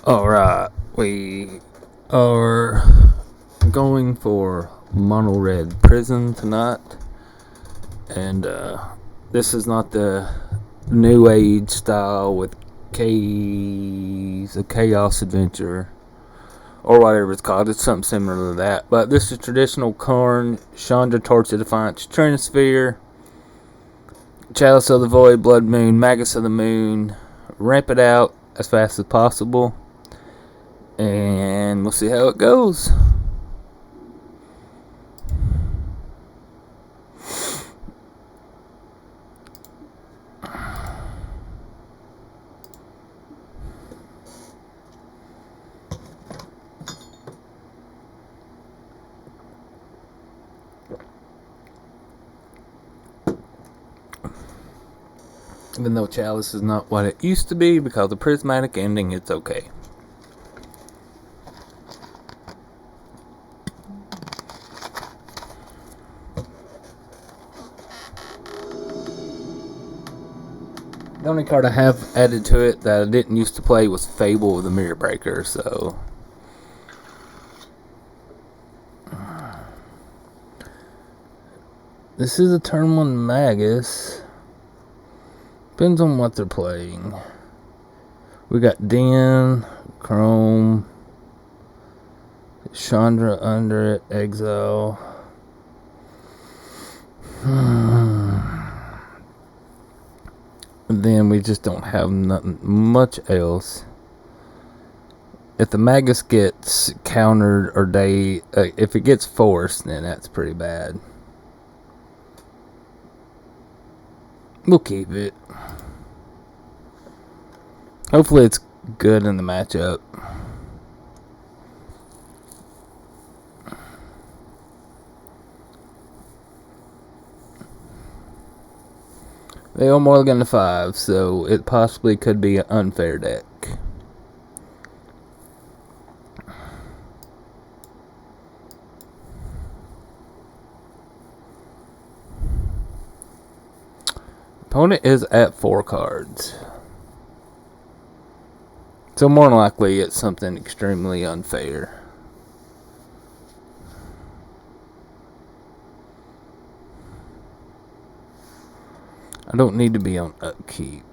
Alright, we are going for Mono Red Prison tonight, and this is not the New Age style with Keys of Chaos Adventure or whatever it's called. It's something similar to that, but this is traditional Karn, Chandra Torch of Defiance, Trinosphere, Chalice of the Void, Blood Moon, Magus of the Moon. Ramp it out as fast as possible, and we'll see how it goes. Even though Chalice is not what it used to be because of the prismatic ending, it's okay. The only card I have added to it that I didn't used to play was Fable of the Mirror Breaker, so... This is a turn 1 Magus. Depends on what they're playing. We got Den, Chrome, Chandra under it, Exile. Then we just don't have nothing much else. If the Magus gets countered or if it gets forced, then that's pretty bad. We'll keep it. Hopefully it's good in the matchup. They are Mulligan to 5, so it possibly could be an unfair deck. Opponent is at 4 cards. So more than likely it's something extremely unfair. I don't need to be on upkeep.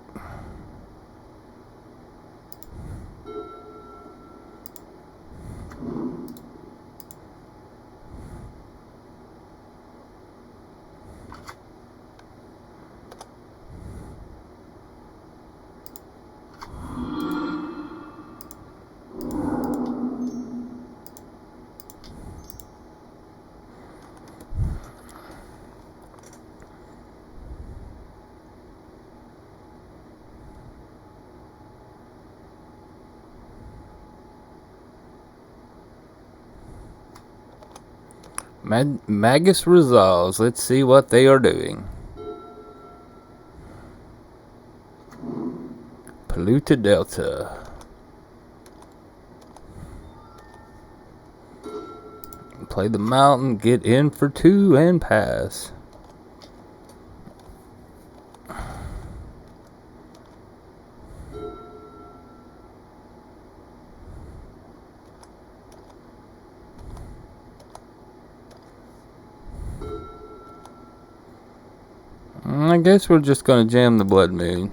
Magus resolves. Let's see what they are doing. Polluted Delta. Play the mountain, get in for 2 and pass. I guess we're just gonna jam the Blood Moon.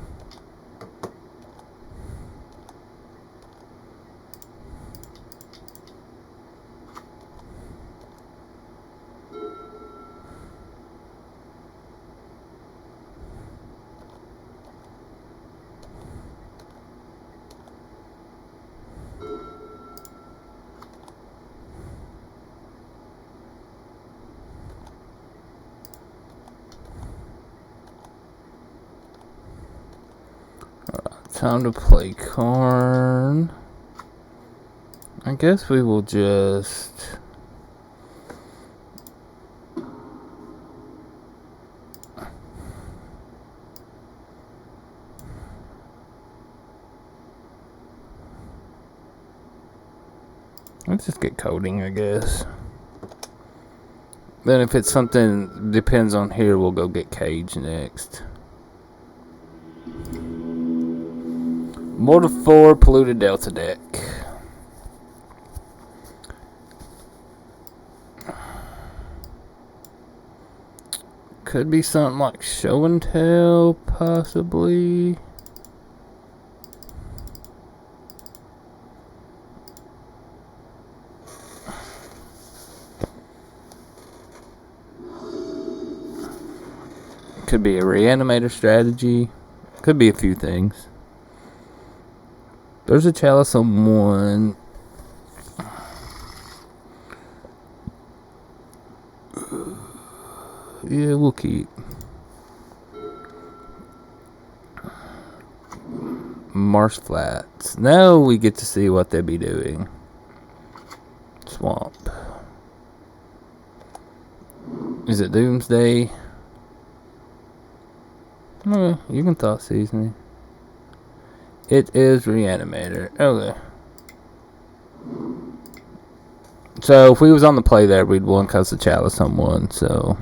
Time to play Karn. I guess we will just... Let's just get coding, I guess. Then if it's something depends on here, we'll go get Cage next. Mortal 4 Polluted Delta deck. Could be something like Show and Tell, possibly. Could be a Reanimator strategy. Could be a few things. There's a Chalice on one. Yeah, we'll keep. Marsh Flats. Now we get to see what they'll be doing. Swamp. Is it Doomsday? Okay, you can thought seize me. It is Reanimator. Okay. So if we was on the play there, we'd won because the Chalice on one, so.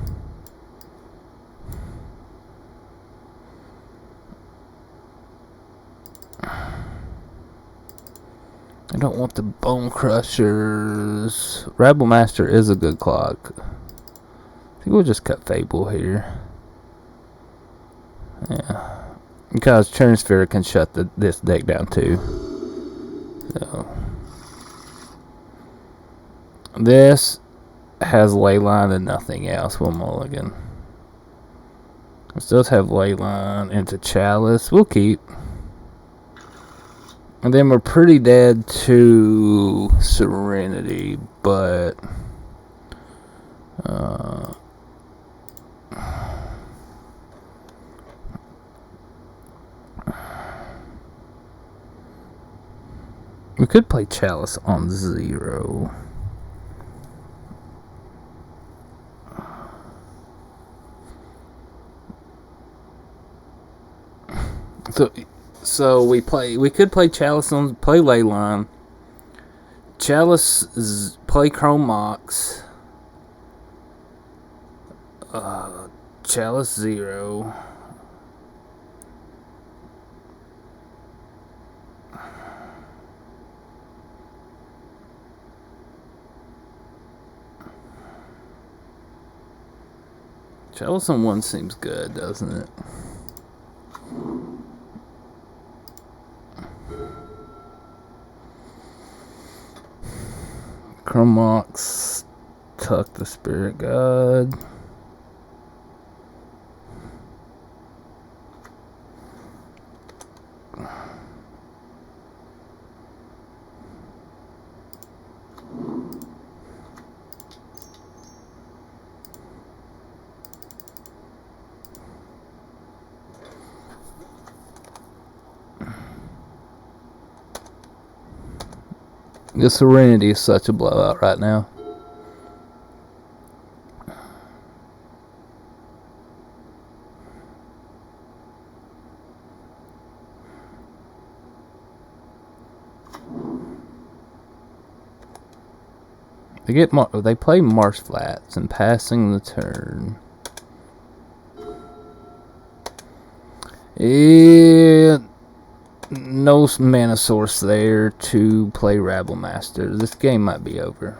I don't want the Bone Crushers. Rabble Master is a good clock. I think we'll just cut Fable here. Yeah. Because Churn Sphere can shut this deck down too. So. This has Leyline and nothing else. We'll mulligan. This does have Leyline into Chalice. We'll keep. And then we're pretty dead to Serenity, but we could play Chalice on 0. So we could play Chalice on play Leyline. Chalice play Chrome Mox. Chalice 0. Chalice on 1 seems good, doesn't it? Chrome Mox, tuck the Spirit God. The Serenity is such a blowout right now. They play Marsh Flats and passing the turn. No mana source there to play Rabble Master. This game might be over.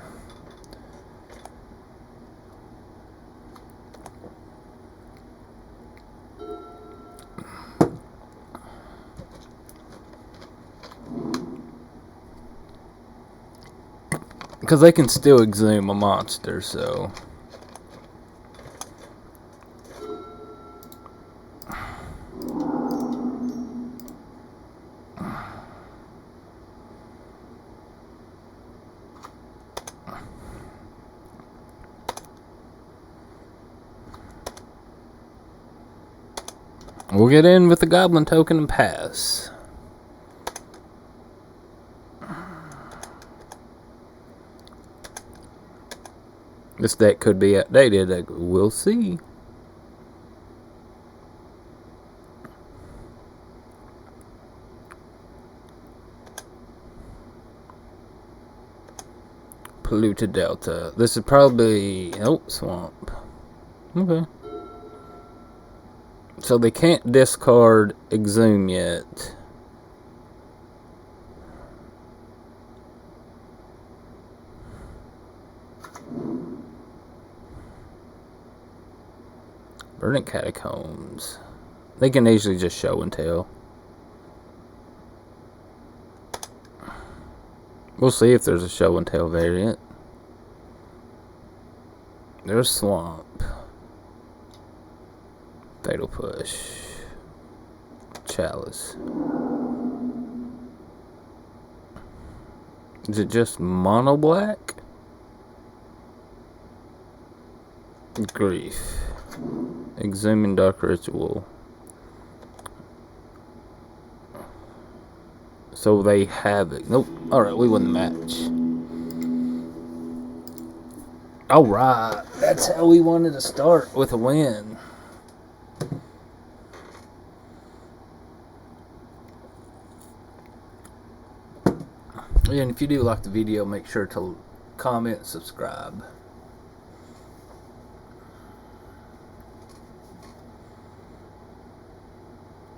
Because they can still exhume a monster, so. We'll get in with the Goblin token and pass. This deck could be outdated. We'll see. Polluted Delta. This is probably... Oh, Swamp. Okay. So they can't discard Exhume yet. Verdant Catacombs. They can easily just show and tell. We'll see if there's a show and tell variant. There's Swamp. Fatal Push. Chalice. Is it just mono black? Grief. Exhuming Dark Ritual. So they have it. Nope. Alright, we won the match. Alright. That's how we wanted to start, with a win. And if you do like the video, make sure to comment and subscribe.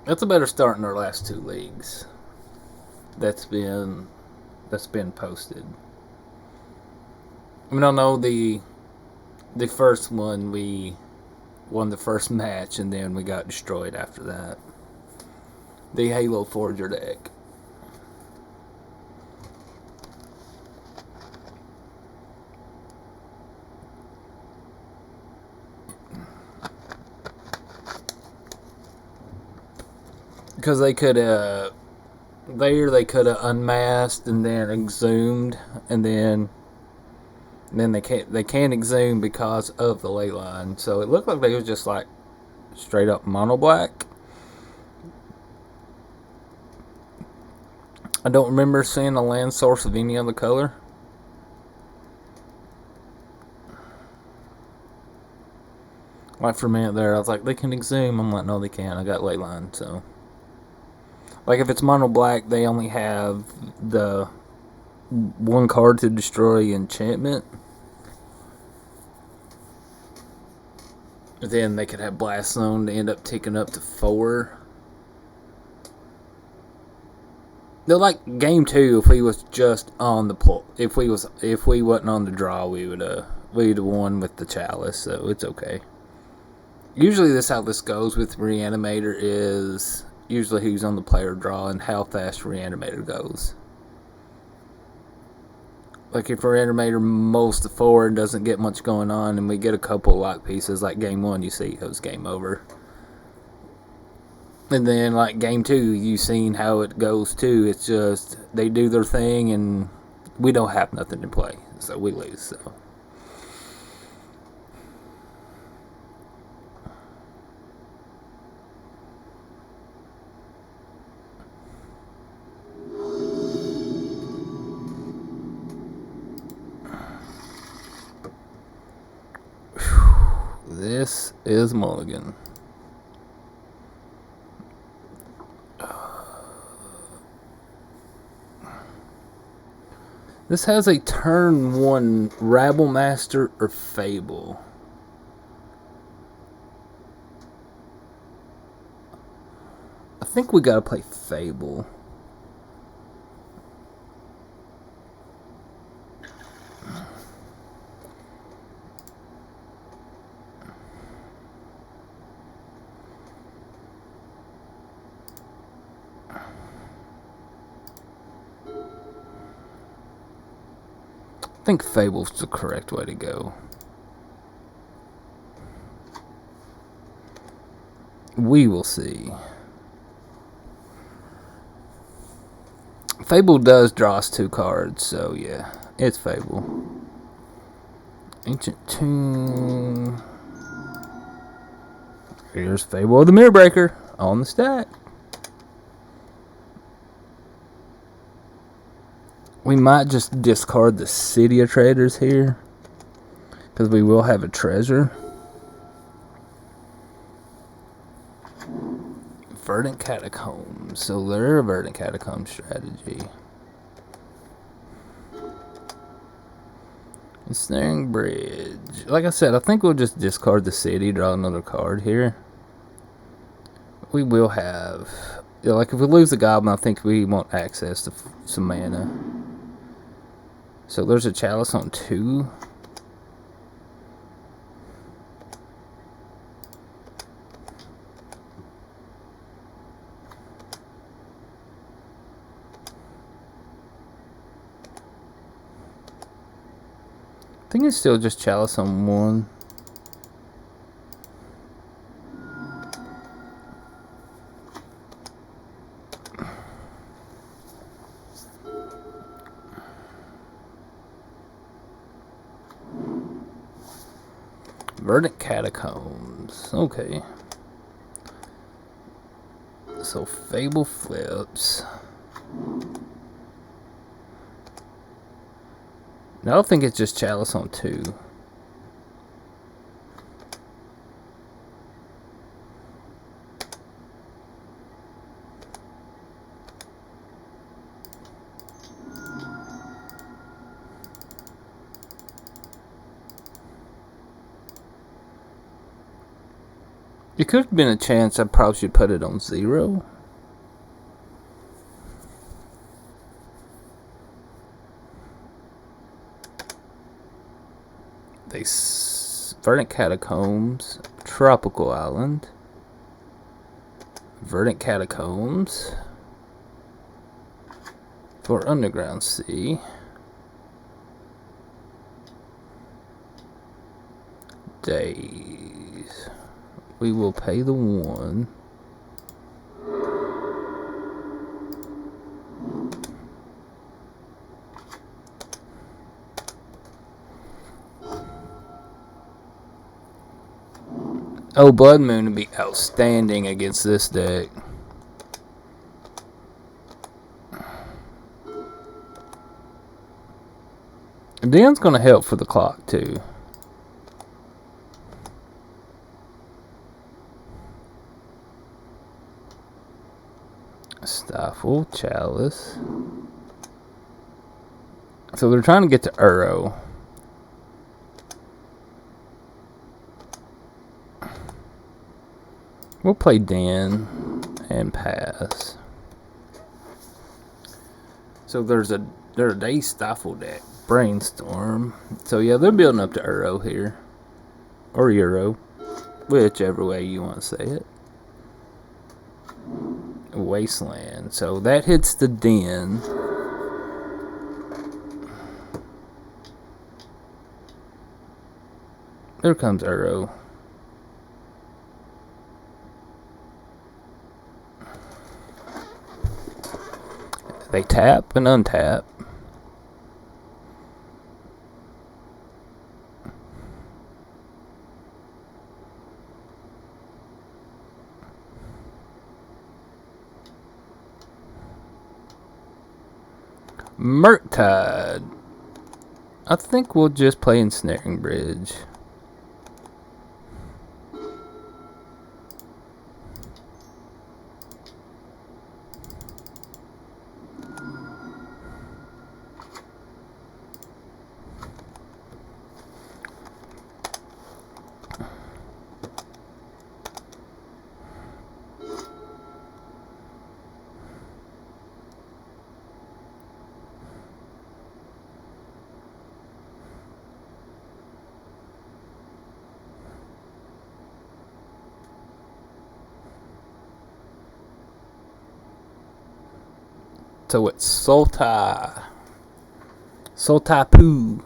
That's a better start in our last 2 leagues. That's been posted. I mean, I know the first one we won the first match and then we got destroyed after that. The Halo Forger deck. Because they could have unmasked and then exhumed, and then they can't exhume because of the ley line. So it looked like they was just like straight up mono black. I don't remember seeing a land source of any other color. Like for a minute there, I was like, they can exhume. I'm like, no, they can't. I got ley line, so. Like if it's mono black, they only have the 1 card to destroy enchantment. Then they could have Blast Zone to end up ticking up to 4. They're like game 2. If we was just on the pull, if we wasn't on the draw, we'd have won with the Chalice. So it's okay. Usually, this how this goes with Reanimator is. Usually who's on the player draw and how fast Reanimator goes. Like if Reanimator most of 4 and doesn't get much going on and we get a couple of lock pieces, like game 1 you see it goes game over. And then like game 2 you've seen how it goes too. It's just they do their thing and we don't have nothing to play. So we lose. So this is Mulligan. This has a turn 1 Rabble Master or Fable. I think we gotta play Fable. I think Fable's the correct way to go. We will see. Fable does draw us 2 cards, so yeah, it's Fable. Ancient Tomb. Here's Fable of the Mirror Breaker on the stack. We might just discard the City of Traders here, because we will have a treasure. Verdant Catacombs. So they're a Verdant Catacomb strategy. Ensnaring Bridge. Like I said, I think we'll just discard the city, draw another card here. We will have... Yeah, like if we lose the Goblin, I think we want access to some mana. So there's a Chalice on 2. think it's still just Chalice on one. Verdant Catacombs. Okay. So Fable flips. I don't think it's just Chalice on two. It could have been a chance I probably should put it on 0. Verdant Catacombs, Tropical Island, Verdant Catacombs for Underground Sea, Days. We will pay the 1. Oh, Blood Moon would be outstanding against this deck. Den's gonna help for the clock too. Stifle, Chalice. So they're trying to get to Uro. We'll play Den and pass. So there's a day Stifle deck. Brainstorm. So yeah, they're building up to Uro here. Or Euro. Whichever way you want to say it. Wasteland. So that hits the Den. There comes Uro. They tap and untap. Murktide. I think we'll just play Ensnaring Bridge. So it's Sultai-Poo.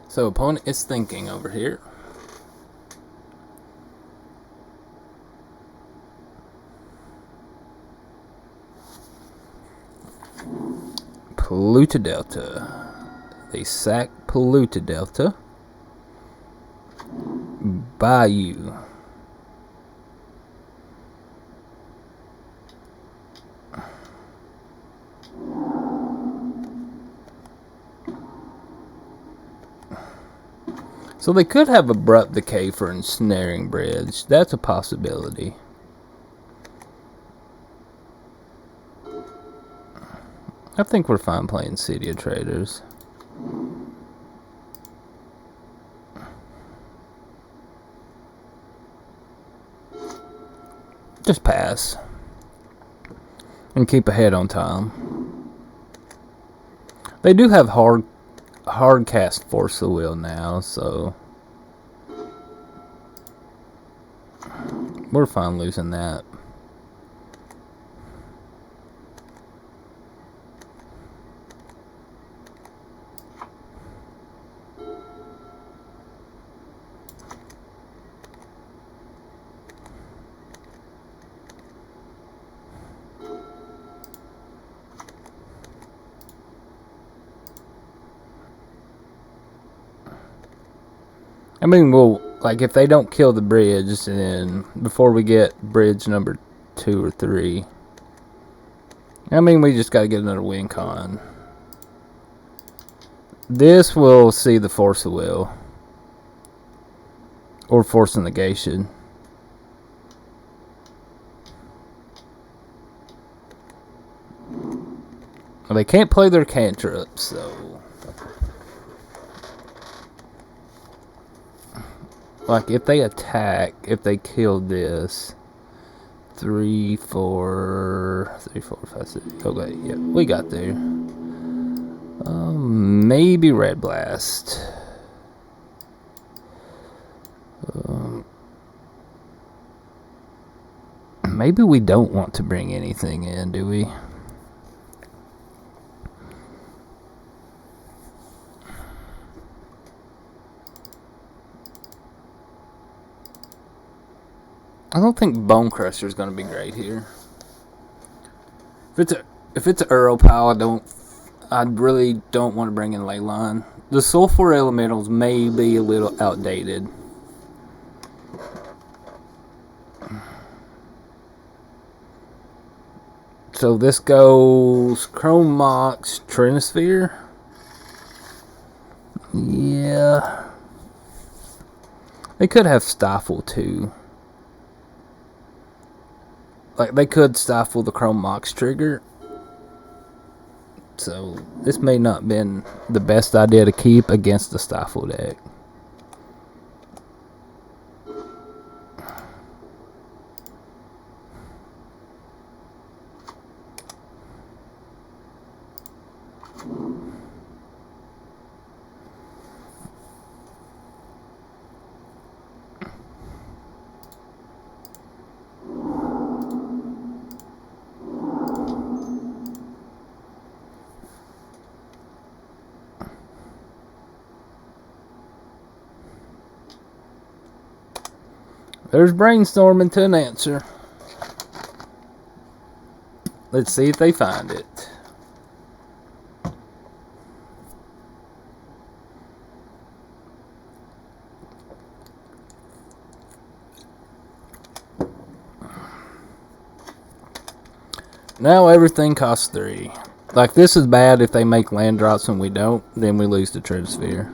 So opponent is thinking over here. Polluted Delta. They sack Polluted Delta. Bayou. So they could have Abrupt Decay for Ensnaring Bridge. That's a possibility. I think we're fine playing City of Traders. Just pass. And keep ahead on time. They do have hard cast Force of Will now, so we're fine losing that. I mean, well, like, if they don't kill the bridge, then before we get bridge number 2 or 3, I mean, we just gotta get another win con. This will see the Force of Will. Or Force of Negation. Well, they can't play their cantrips, so... Like, if they attack, if they kill this, 3, 4, 5, 6. Okay, yeah, we got there. Maybe Red Blast. Maybe we don't want to bring anything in, do we? I don't think Bone Crusher is going to be great here. If it's an Earl Pal, I really don't want to bring in Leyline. The Sulfur Elementals may be a little outdated. So this goes Chrome Mox, Trinisphere. Yeah. They could have Stifle too. Like, they could stifle the Chrome Mox trigger. So, this may not have been the best idea to keep against the Stifle deck. There's brainstorming to an answer. Let's see if they find it. Now everything costs 3. Like, this is bad if they make land drops and we don't, then we lose the Trinisphere.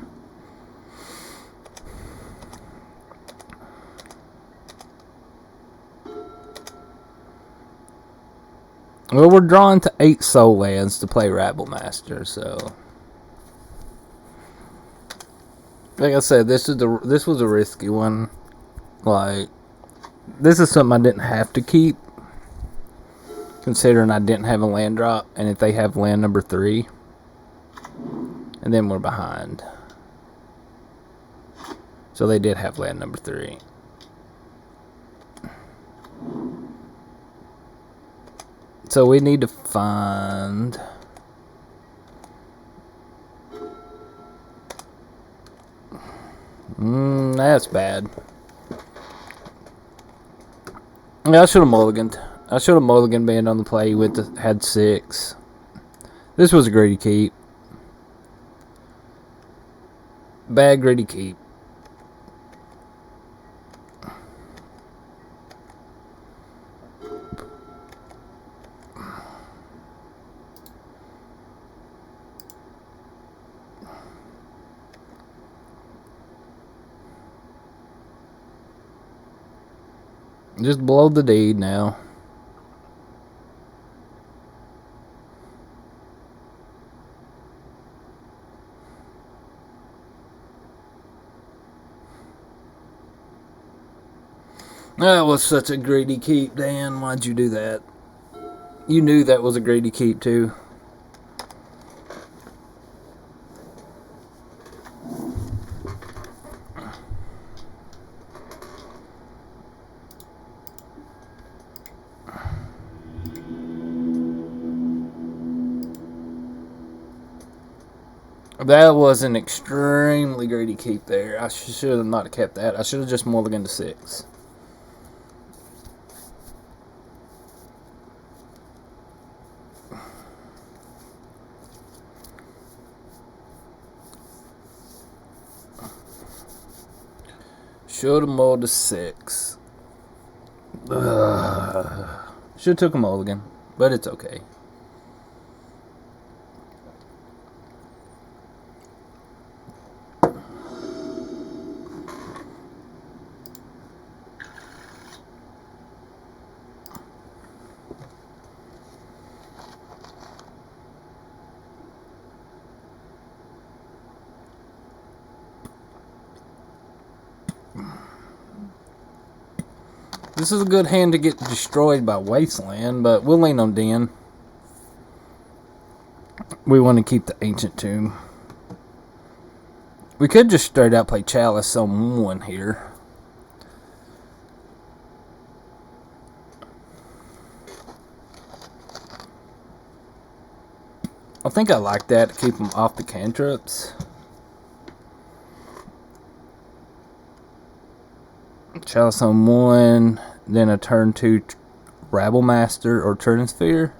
Well, we're drawn to 8 soul lands to play Rabblemaster, so... Like I said, this was a risky one. Like, this is something I didn't have to keep, considering I didn't have a land drop, and if they have land number 3, and then we're behind. So they did have land number 3. So we need to find... that's bad. Yeah, I should have mulliganed. I should have mulliganed being on the play with had 6. This was a greedy keep. Bad greedy keep. Just blow the deed now. That was such a greedy keep, Dan. Why'd you do that? You knew that was a greedy keep, too. That was an extremely greedy keep there. I should have not kept that. I should have just mulliganed to 6. Should have mulled to 6. Should have took a mulligan, but it's okay. This is a good hand to get destroyed by Wasteland, but we'll lean on Den. We want to keep the Ancient Tomb. We could just straight out play Chalice on 1 here. I think I like that to keep them off the cantrips. Chalice on 1, then a turn 2 Rabble Master or Turnisphere.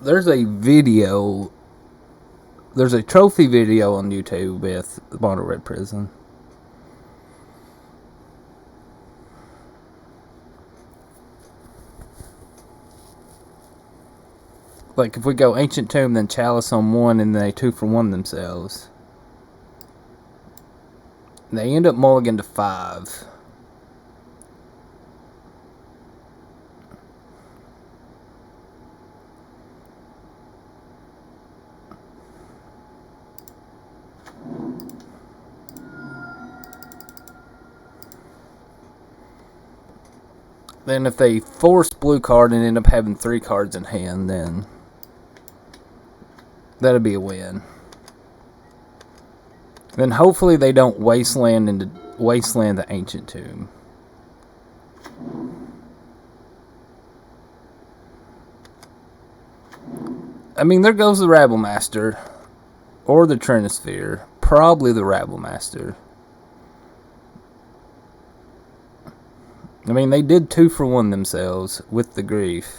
There's a video, there's a trophy video on YouTube with Mono Red Prison. Like if we go Ancient Tomb, then Chalice on 1, and they 2 for 1 themselves. They end up mulligan to 5. Then if they force blue card and end up having 3 cards in hand, then that'd be a win. Then hopefully they don't wasteland the Ancient Tomb. I mean, there goes the Rabble Master or the Trinisphere. Probably the Rabble Master. I mean, they did 2 for 1 themselves with the grief.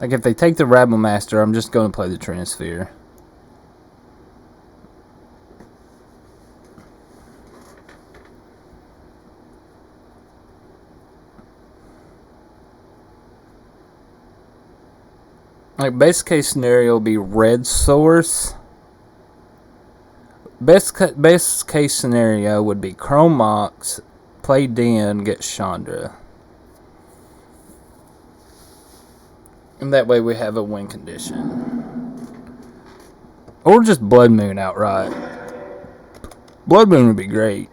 Like, if they take the Rabble Master, I'm just going to play the Trinisphere. Like, best case scenario would be red source. Best case scenario would be Chrome Mox, play Den, get Chandra. And that way we have a win condition. Or just Blood Moon outright. Blood Moon would be great.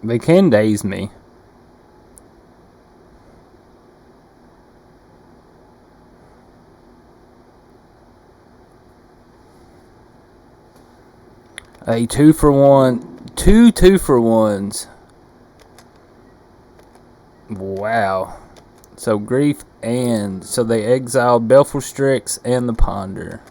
They can daze me. A 2 for 1. 2 for 1s. Wow. So grief and... So they exiled Baleful Strix and the Ponder.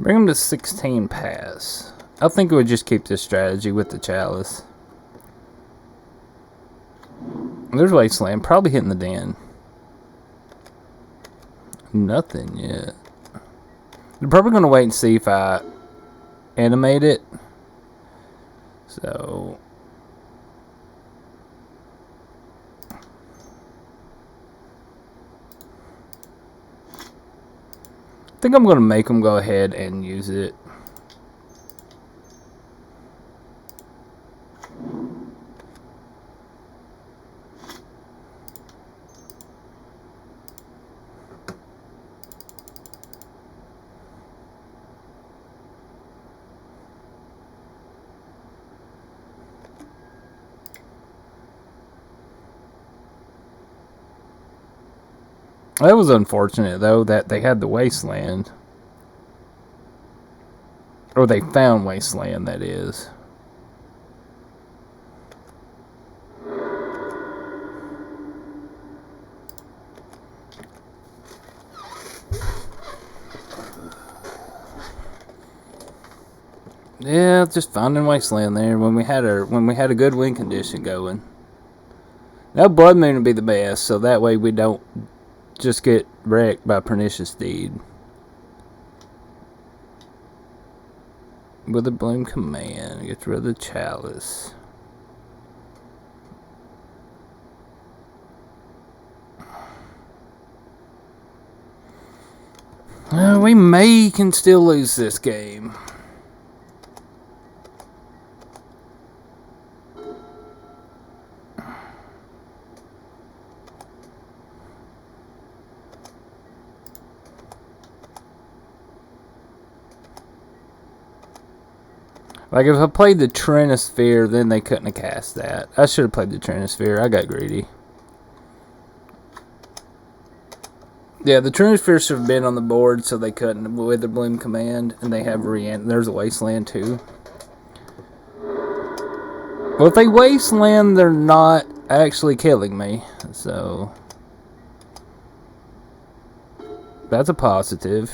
Bring him to 16 pass. I think we would just keep this strategy with the Chalice. There's Wasteland, probably hitting the den. Nothing yet. They're probably going to wait and see if I animate it. So... I think I'm going to make them go ahead and use it. That was unfortunate, though, that they had the Wasteland. Or they found Wasteland, that is. Yeah, just finding Wasteland there when we had a good wind condition going. Now Blood Moon would be the best, so that way we don't just get wrecked by Pernicious Deed. Witherbloom Command gets rid of the Chalice. We can still lose this game. Like, if I played the Trinisphere, then they couldn't have cast that. I should have played the Trinisphere. I got greedy. Yeah, the Trinisphere should have been on the board, so they couldn't. Witherbloom Command, and they have there's a Wasteland, too. Well, if they Wasteland, they're not actually killing me, so... That's a positive.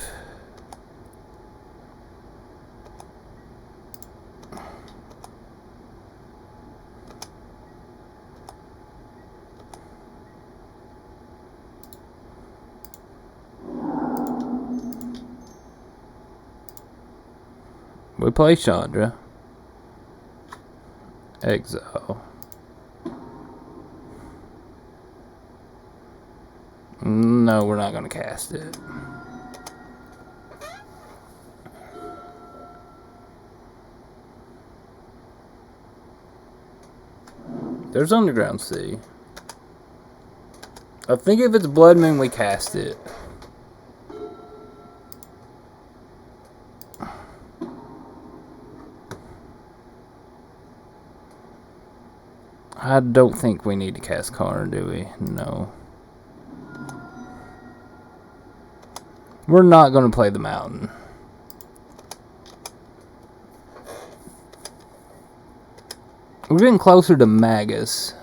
We play Chandra. Exile. No, we're not going to cast it. There's Underground Sea. I think if it's Blood Moon, we cast it. I don't think we need to cast Karn, do we? No. We're not going to play the Mountain. We're getting closer to Magus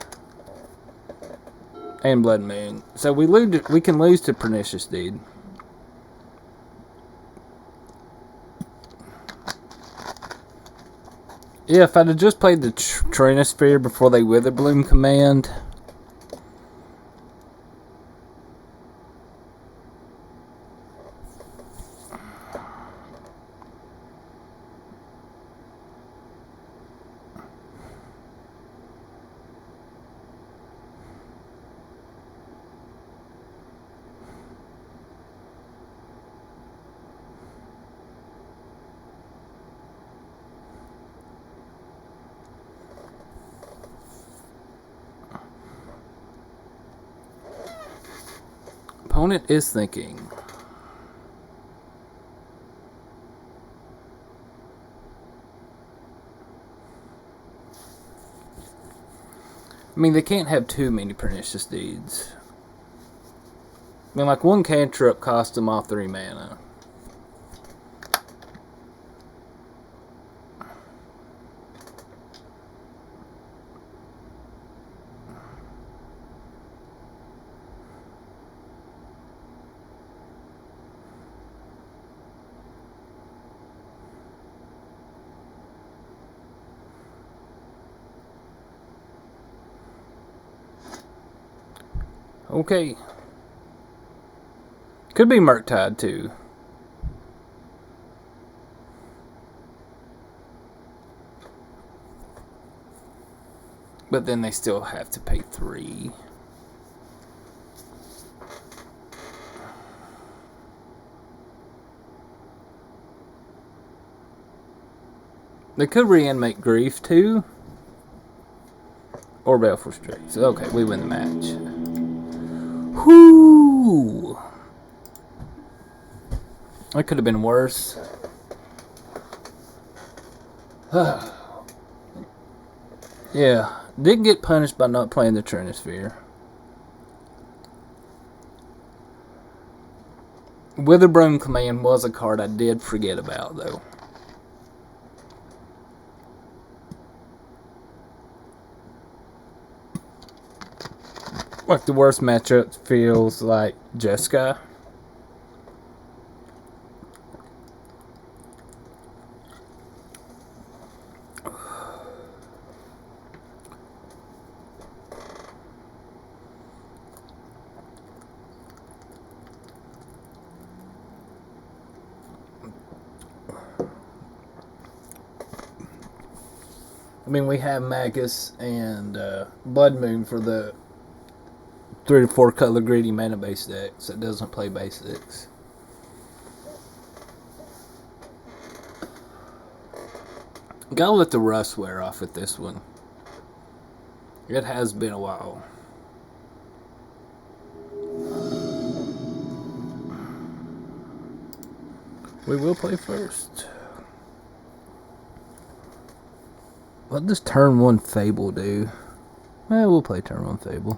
and Blood Moon, so we can lose to Pernicious Deed. Yeah, if I'd have just played the Trinisphere before they Witherbloom Command. Opponent is thinking. I mean, they can't have too many Pernicious Deeds. I mean, like, one cantrip cost them off 3 mana. Okay. Could be Murktide too. But then they still have to pay 3. They could reanimate Grief too. Or Baleful Strix. Okay, we win the match. Whoo! That could have been worse. Yeah, did get punished by not playing the Trinisphere. Witherbloom Command was a card I did forget about, though. Like the worst matchup feels like Jeskai. I mean, we have Magus and Blood Moon for the 3 to 4 color greedy mana base decks that doesn't play basics. Gotta let the rust wear off with this one. It has been a while. We will play first. What does turn 1 Fable do? We'll play turn 1 Fable.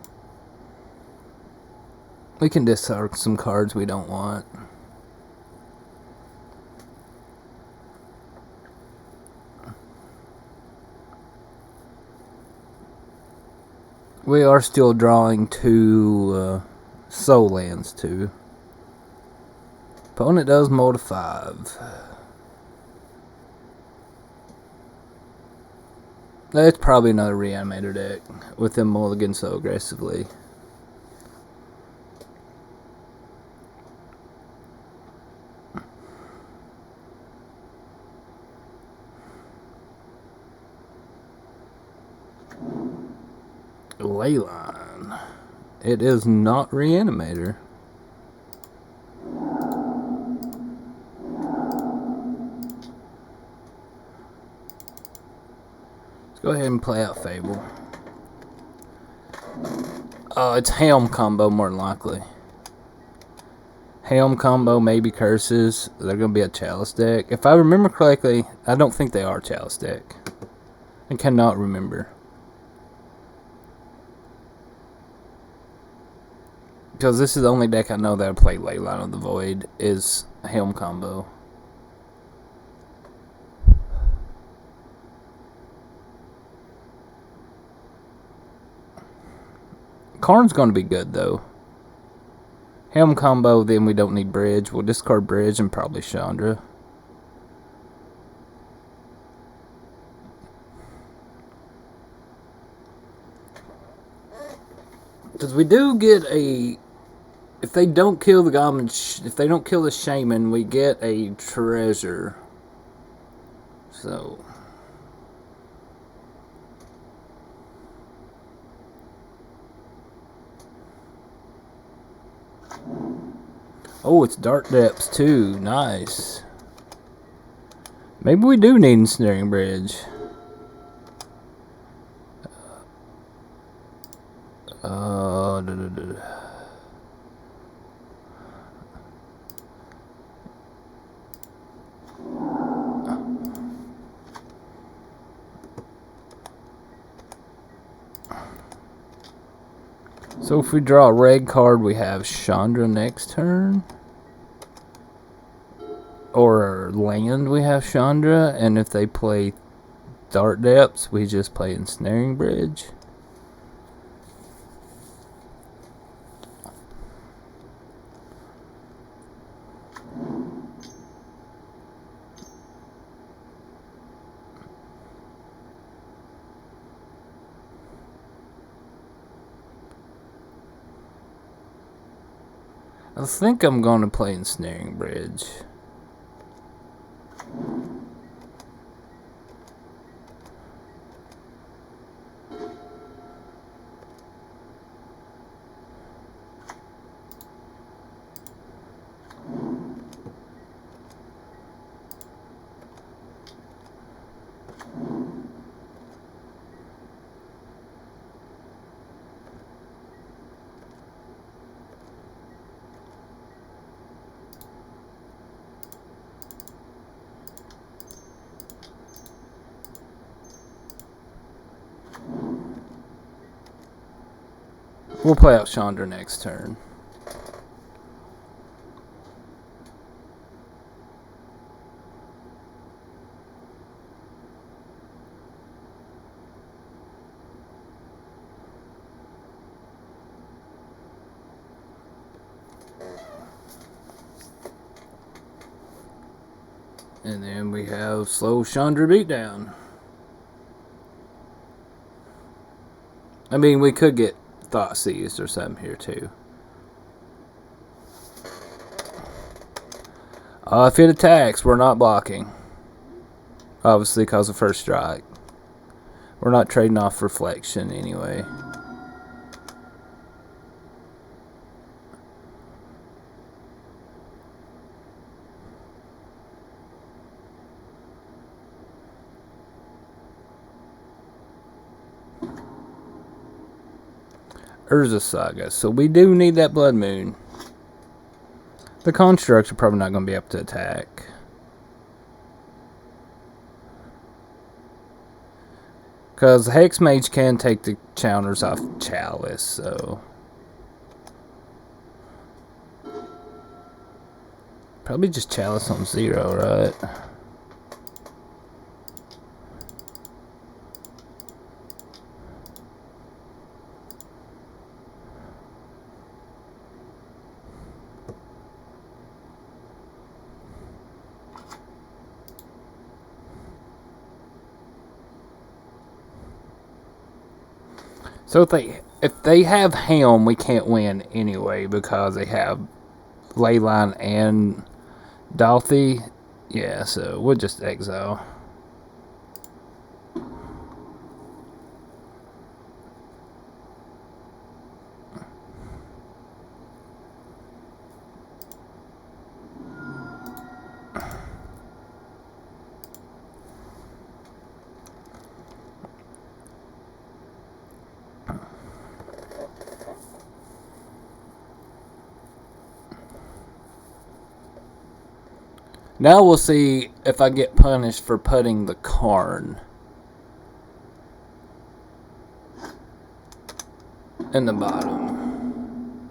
We can discard some cards we don't want. We are still drawing 2 soul lands too. Opponent does mold to 5. That's probably another Reanimator deck with them mulligan so aggressively. Leyline. It is not Reanimator. Let's go ahead and play out Fable. It's Helm combo more than likely. Helm combo, maybe Curses. They're going to be a Chalice deck. If I remember correctly, I don't think they are a Chalice deck. I cannot remember. Because this is the only deck I know that I play Leyline of the Void is Helm combo. Karn's going to be good though. Helm combo, then we don't need Bridge. We'll discard Bridge and probably Chandra. Because we do get a... If they don't kill the Goblin... If they don't kill the Shaman, we get a treasure. So... Oh, it's Dark Depths too. Nice. Maybe we do need Ensnaring Bridge. So if we draw a red card, we have Chandra next turn. Or land, we have Chandra. And if they play Dark Depths, we just play Ensnaring Bridge. I think I'm going to play Ensnaring Bridge. We'll play out Chandra next turn. And then we have Slow Chandra Beatdown. I mean, we could get Thought Seized or something here too. If it attacks, we're not blocking. Obviously, because of first strike. We're not trading off Reflection anyway. Urza Saga. So we do need that Blood Moon. The Constructs are probably not going to be able to attack. Because Hex Mage can take the counters off Chalice, so... Probably just Chalice on 0, right? So if they have Helm, we can't win anyway because they have Leyline and Dalthy. Yeah, so we'll just exile. Now we'll see if I get punished for putting the Karn in the bottom.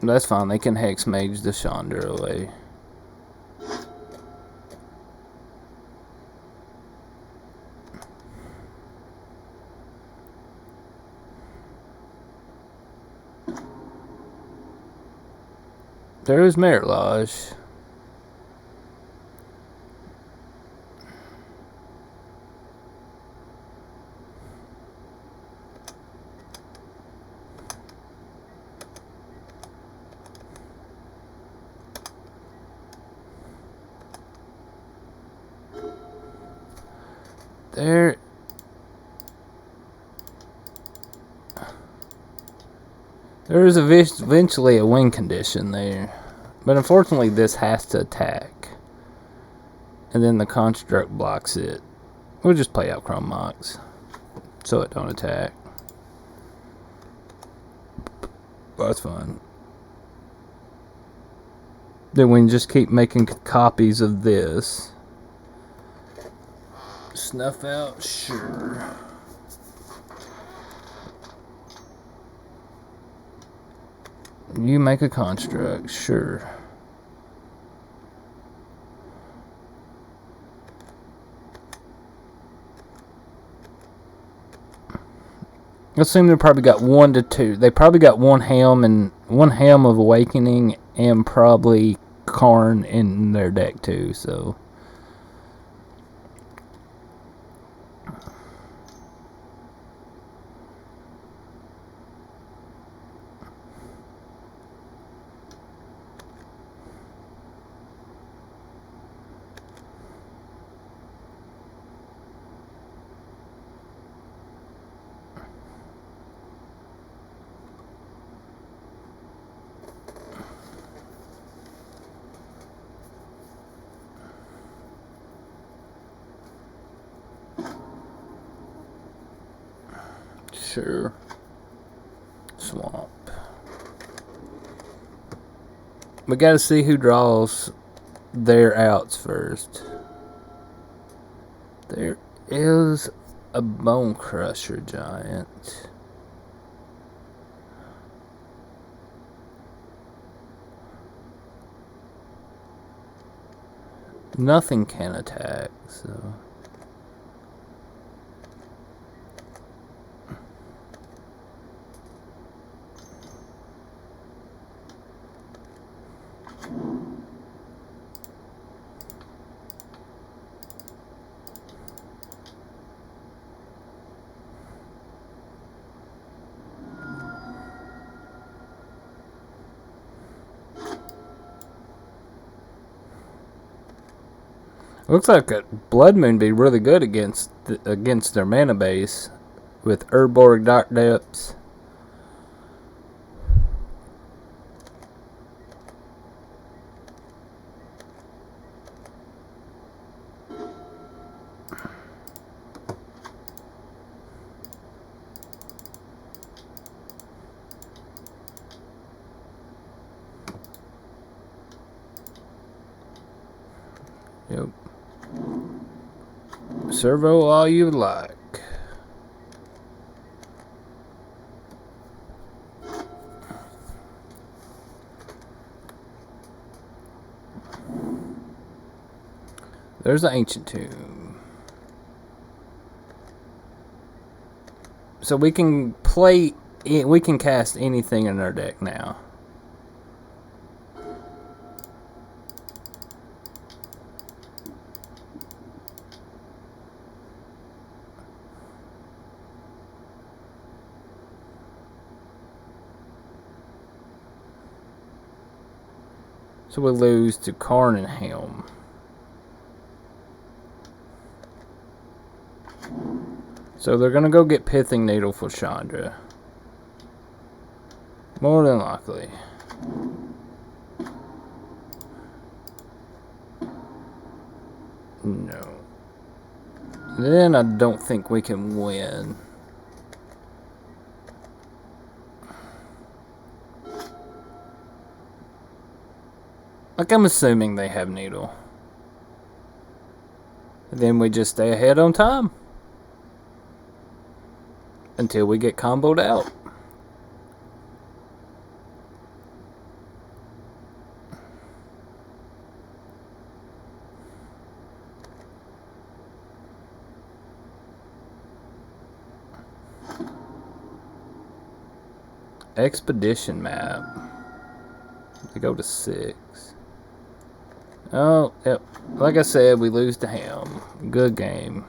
That's fine, they can Hex Mage the Chandra away. There is Merit Lodge. There is eventually a win condition there. But unfortunately this has to attack. And then the Construct blocks it. We'll just play out Chrome Mox so it don't attack. That's fine. Then we can just keep making copies of this. Snuff out, sure. You make a Construct, sure. I assume they probably got 1 to 2. They probably got one Helm of Awakening and probably Karn in their deck too, so. Sure. Swamp. We gotta see who draws their outs first. There is a Bone Crusher Giant. Nothing can attack, so... Looks like a Blood Moon be really good against their mana base with Urborg Dark Depths. Yep. Servo all you like. There's the Ancient Tomb. So we can cast anything in our deck now. So we lose to Karn and Helm. So they're gonna go get Pithing Needle for Chandra. More than likely. No. Then I don't think we can win. Like, I'm assuming they have Needle. Then we just stay ahead on time. Until we get comboed out. Expedition map. They go to 6. Oh, yep. Like I said, we lose to Helm. Good game.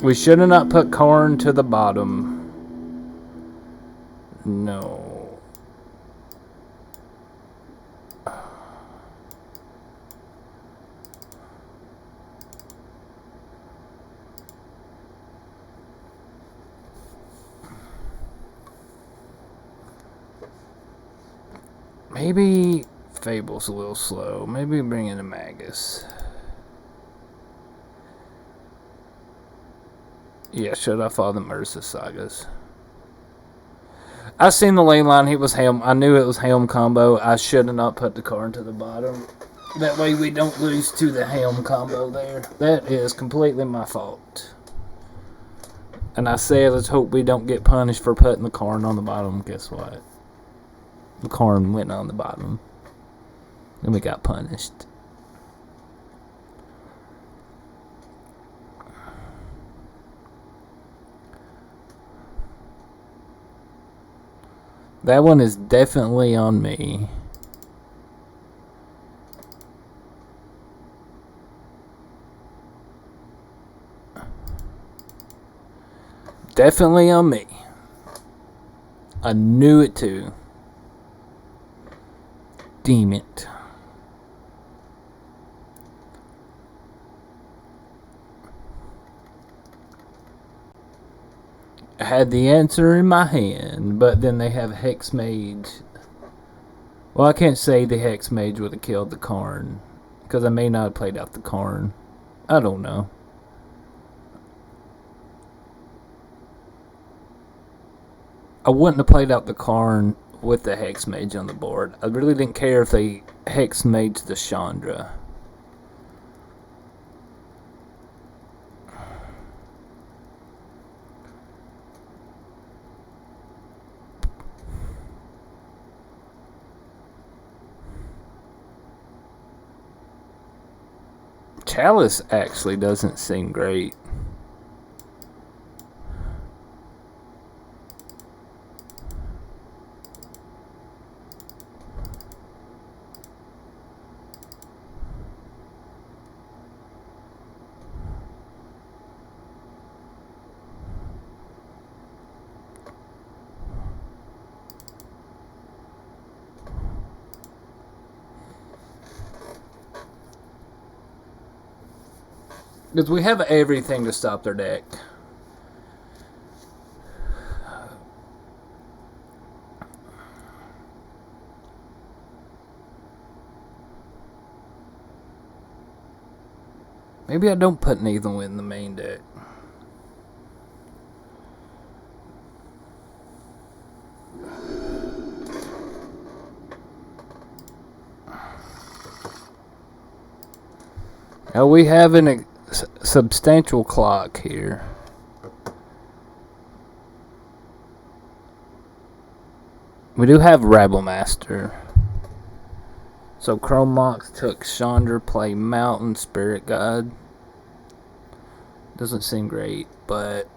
We should have not put Karn to the bottom. No. Maybe Fable's a little slow. Maybe bring in a Magus. Yeah, shut off all the Urza Sagas. I seen the lane line. He was Helm. I knew it was Helm combo. I should have not put the Karn to the bottom. That way we don't lose to the Helm combo there. That is completely my fault. And I said, let's hope we don't get punished for putting the Karn on the bottom. Guess what? The Karn went on the bottom. And we got punished. That one is definitely on me. Definitely on me. I knew it too. Damn it. I had the answer in my hand, but then they have Hex Mage. Well, I can't say the Hex Mage would have killed the Karn, because I may not have played out the Karn. I don't know. I wouldn't have played out the Karn with the Hex Mage on the board. I really didn't care if they Hex Mage the Chandra. Chalice actually doesn't seem great. Because we have everything to stop their deck. Maybe I don't put Neither in the main deck. Now we have a substantial clock here. We do have Rabblemaster. So Chrome Mox took Chandra, play Mountain, Spirit God. Doesn't seem great, but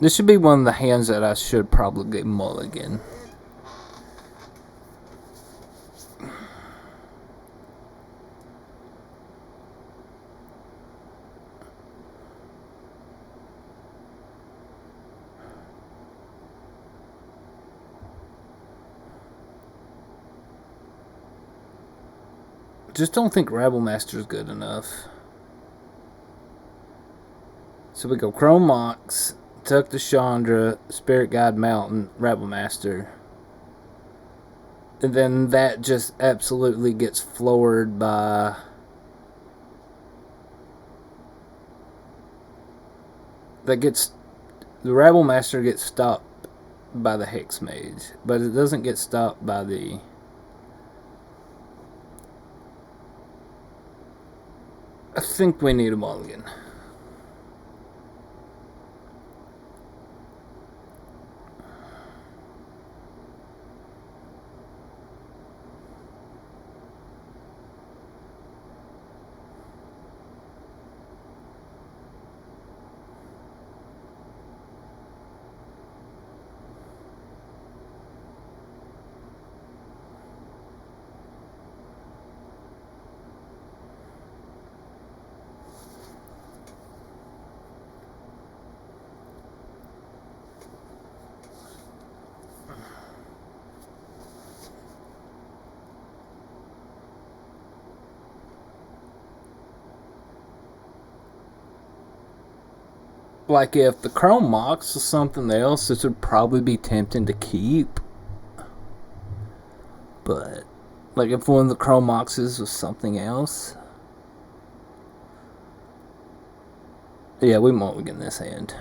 this should be one of the hands that I should probably get mulligan. Just don't think Rabblemaster is good enough. So we go Chrome Mox, Tuck the Chandra, Spirit God Mountain, Rabblemaster. And then that just absolutely gets floored by the Rabblemaster gets stopped by the Hex Mage, but it doesn't get stopped by the I think we need a mulligan. Like, if the Chrome Mox was something else, this would probably be tempting to keep. But, like, if one of the Chrome Moxes was something else. Yeah, we mulligan this hand.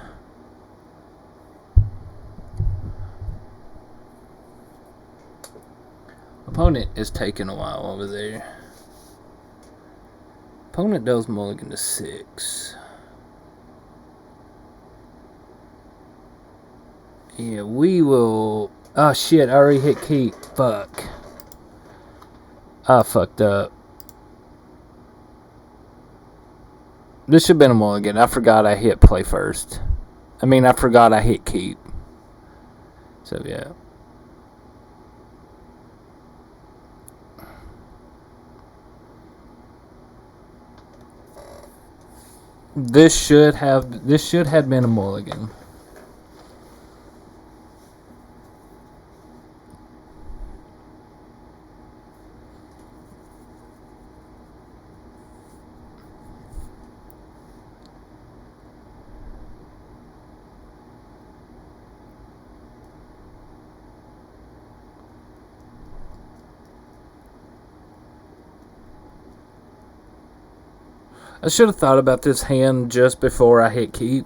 Opponent is taking a while over there. Opponent does mulligan to 6. Yeah, we will... Oh, shit, I already hit keep. Fuck. I fucked up. This should have been a mulligan. I forgot I hit play first. I forgot I hit keep. So, yeah. This should have been a mulligan. I should have thought about this hand just before I hit keep.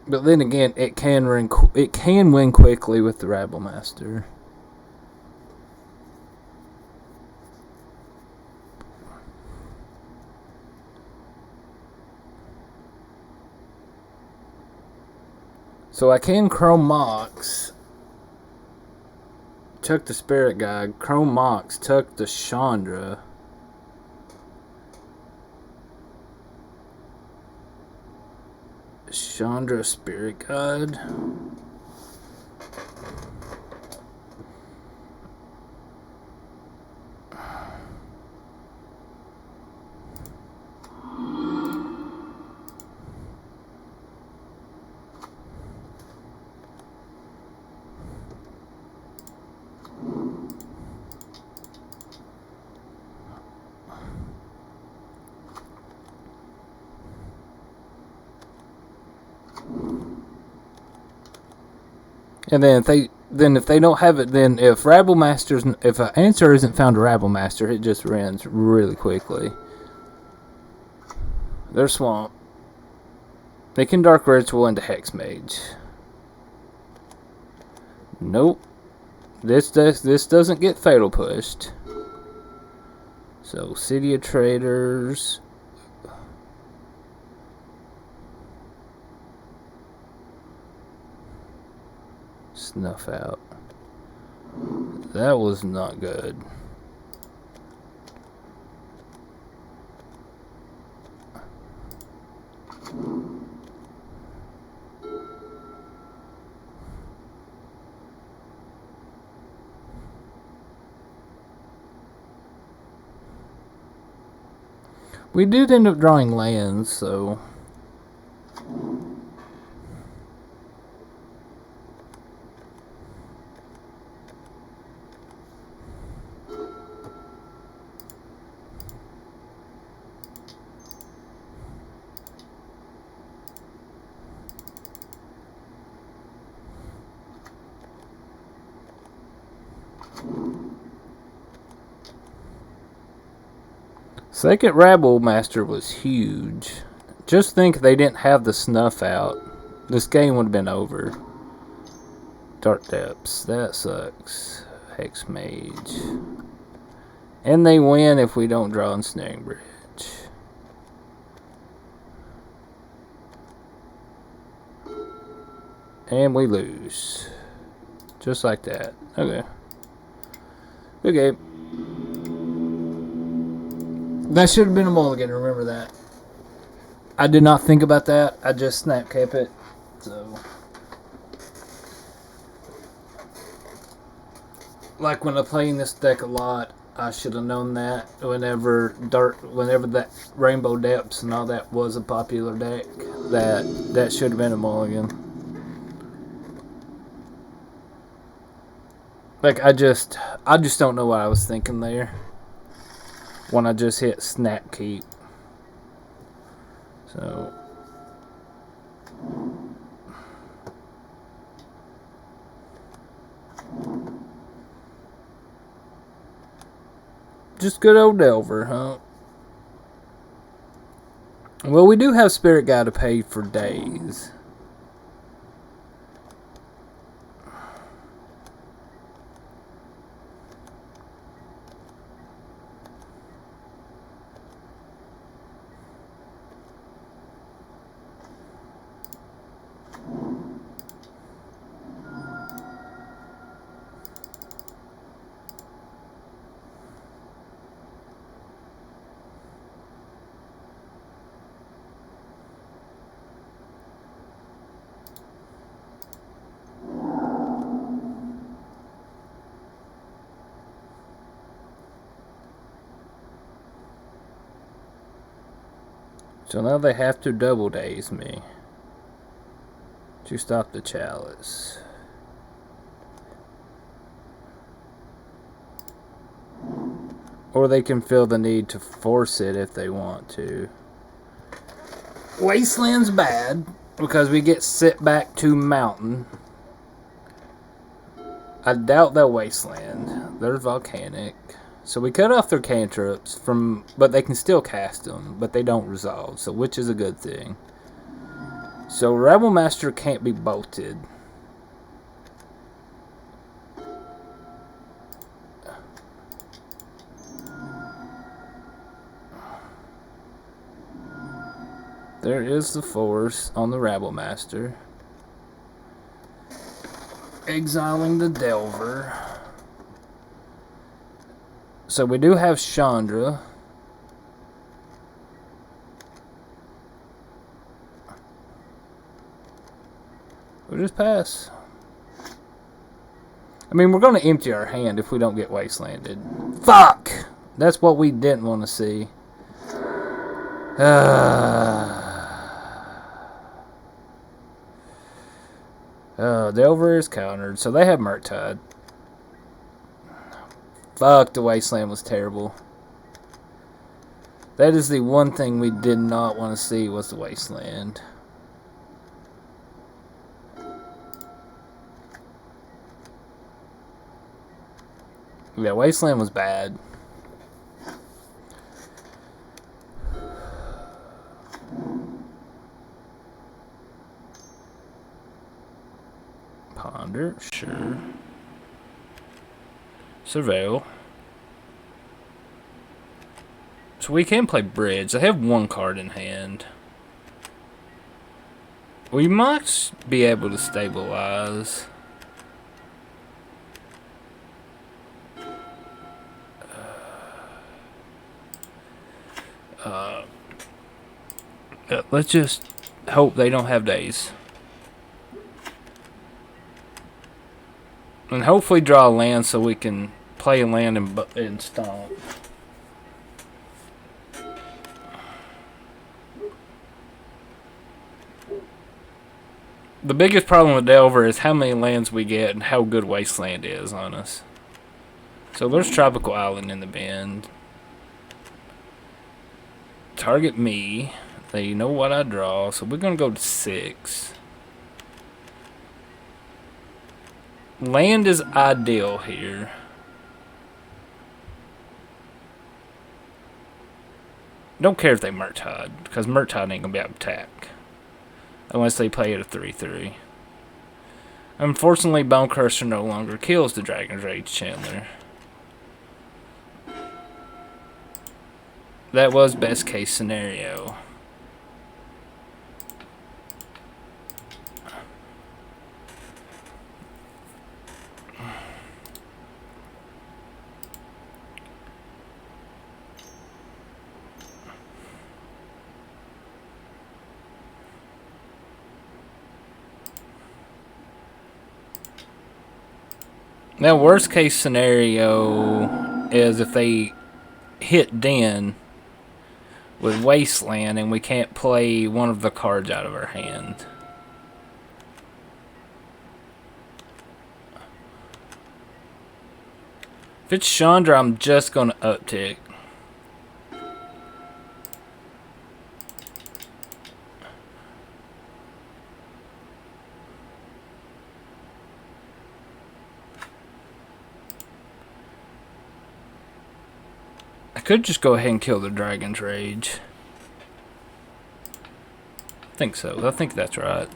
But then again, it can win quickly with the Rabble Master. So I can Chrome Mox. Chuck the Spirit Guide. Chrome Mox. Tuck the Chandra. Chandra Spirit Guide. And then if they don't have it, then if an answer isn't found to Rabble Master, it just runs really quickly. They're Swamp. They can Dark Ritual into Hex Mage. Nope. This doesn't get Fatal pushed. So City of Traders. Snuff Out. That was not good. We did end up drawing lands, so... Second Rabble Master was huge. Just think they didn't have the Snuff Out. This game would have been over. Dark Depths. That sucks. Hex Mage. And they win if we don't draw Ensnaring Bridge. And we lose. Just like that. Okay. Okay. That should have been a mulligan, remember that. I did not think about that. I just snap cap it. So, like when I play in this deck a lot, I should have known that whenever that Rainbow Depths and all that was a popular deck, that should have been a mulligan. Like I just don't know what I was thinking there when I just hit snap keep. So just good old Delver, huh? Well, we do have Spirit Guide to pay for days. So now they have to double daze me to stop the Chalice. Or they can feel the need to force it if they want to. Wasteland's bad because we get sent back to Mountain. I doubt they'll Wasteland. They're volcanic. So we cut off their cantrips but they can still cast them, but they don't resolve, so which is a good thing. So Rebel Master can't be bolted. There is the force on the Rabble Master. Exiling the Delver. So we do have Chandra. We'll just pass. I mean, we're going to empty our hand if we don't get wastelanded. Fuck! That's what we didn't want to see. Delver is countered, so they have Murktide. Fuck, the Wasteland was terrible. That is the one thing we did not want to see, was the Wasteland. Yeah, Wasteland was bad. Ponder, sure. Surveil. So we can play bridge. I have one card in hand. We might be able to stabilize. Let's just hope they don't have days. And hopefully draw a land so we can play a land and stomp. The biggest problem with Delver is how many lands we get and how good Wasteland is on us. So there's Tropical Island in the bend. Target me. They know what I draw, so we're going to go to 6. Land is ideal here. Don't care if they Murktide, because Murktide ain't going to be able to attack. Unless they play at a 3-3. Unfortunately, Bonecrusher no longer kills the Dragon's Rage Chandler. That was best case scenario. Now, worst case scenario is if they hit Den with Wasteland and we can't play one of the cards out of our hand. If it's Chandra, I'm just going to uptick. I could just go ahead and kill the Dragon's Rage. I think so. I think that's right.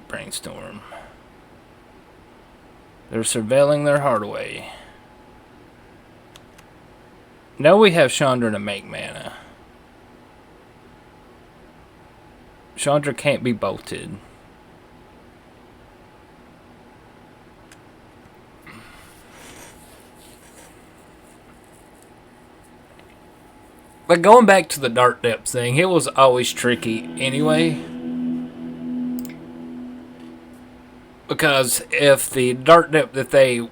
Brainstorm. They're surveilling their heart away. Now we have Chandra to make mana. Chandra can't be bolted. But going back to the Dark Depths thing, it was always tricky anyway. Because if the Dark Depth, if they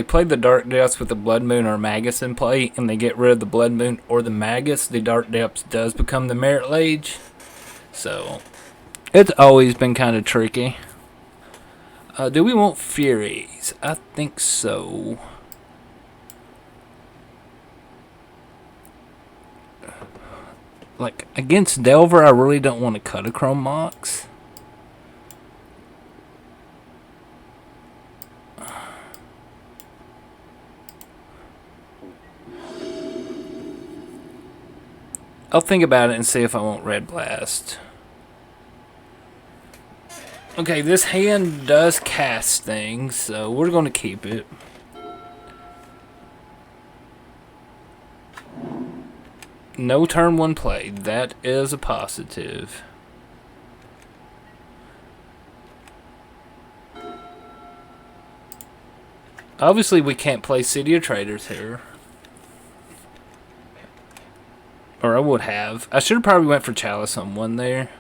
played the Dark Depths with the Blood Moon or Magus in play, and they get rid of the Blood Moon or the Magus, the Dark Depths does become the Merit Lage. So, it's always been kind of tricky. Do we want Furies? I think so. Like, against Delver, I really don't want to cut a Chrome Mox. I'll think about it and see if I want Red Blast. Okay, this hand does cast things, so we're going to keep it. No turn one played. That is a positive. Obviously, we can't play City of Traders here. Or I would have. I should have probably went for Chalice on one there.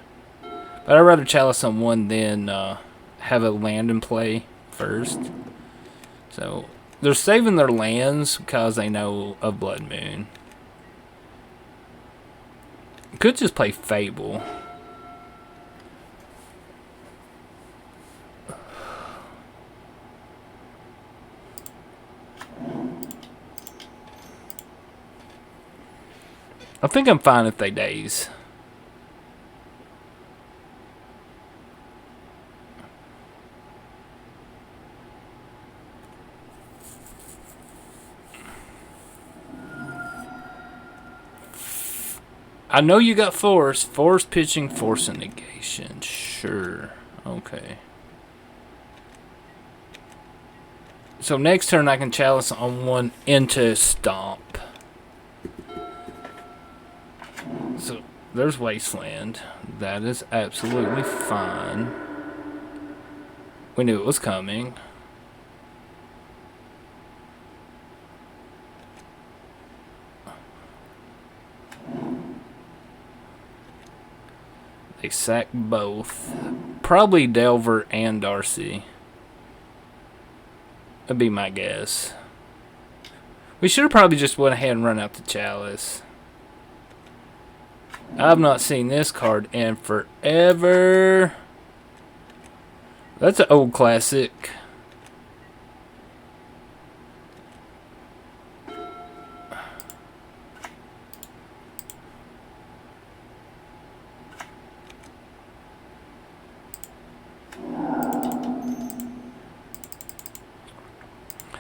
But I'd rather Chalice on one than have a land in play first. So, they're saving their lands because they know of Blood Moon. Could just play Fable. I think I'm fine if they daze. I know you got force. Force pitching, force and negation. Sure. Okay. So next turn I can Chalice on one into Stomp. So there's Wasteland. That is absolutely fine. We knew it was coming. They sack both. Probably Delver and Darcy. That'd be my guess. We should have probably just went ahead and run out the Chalice. I've not seen this card in forever. That's an old classic.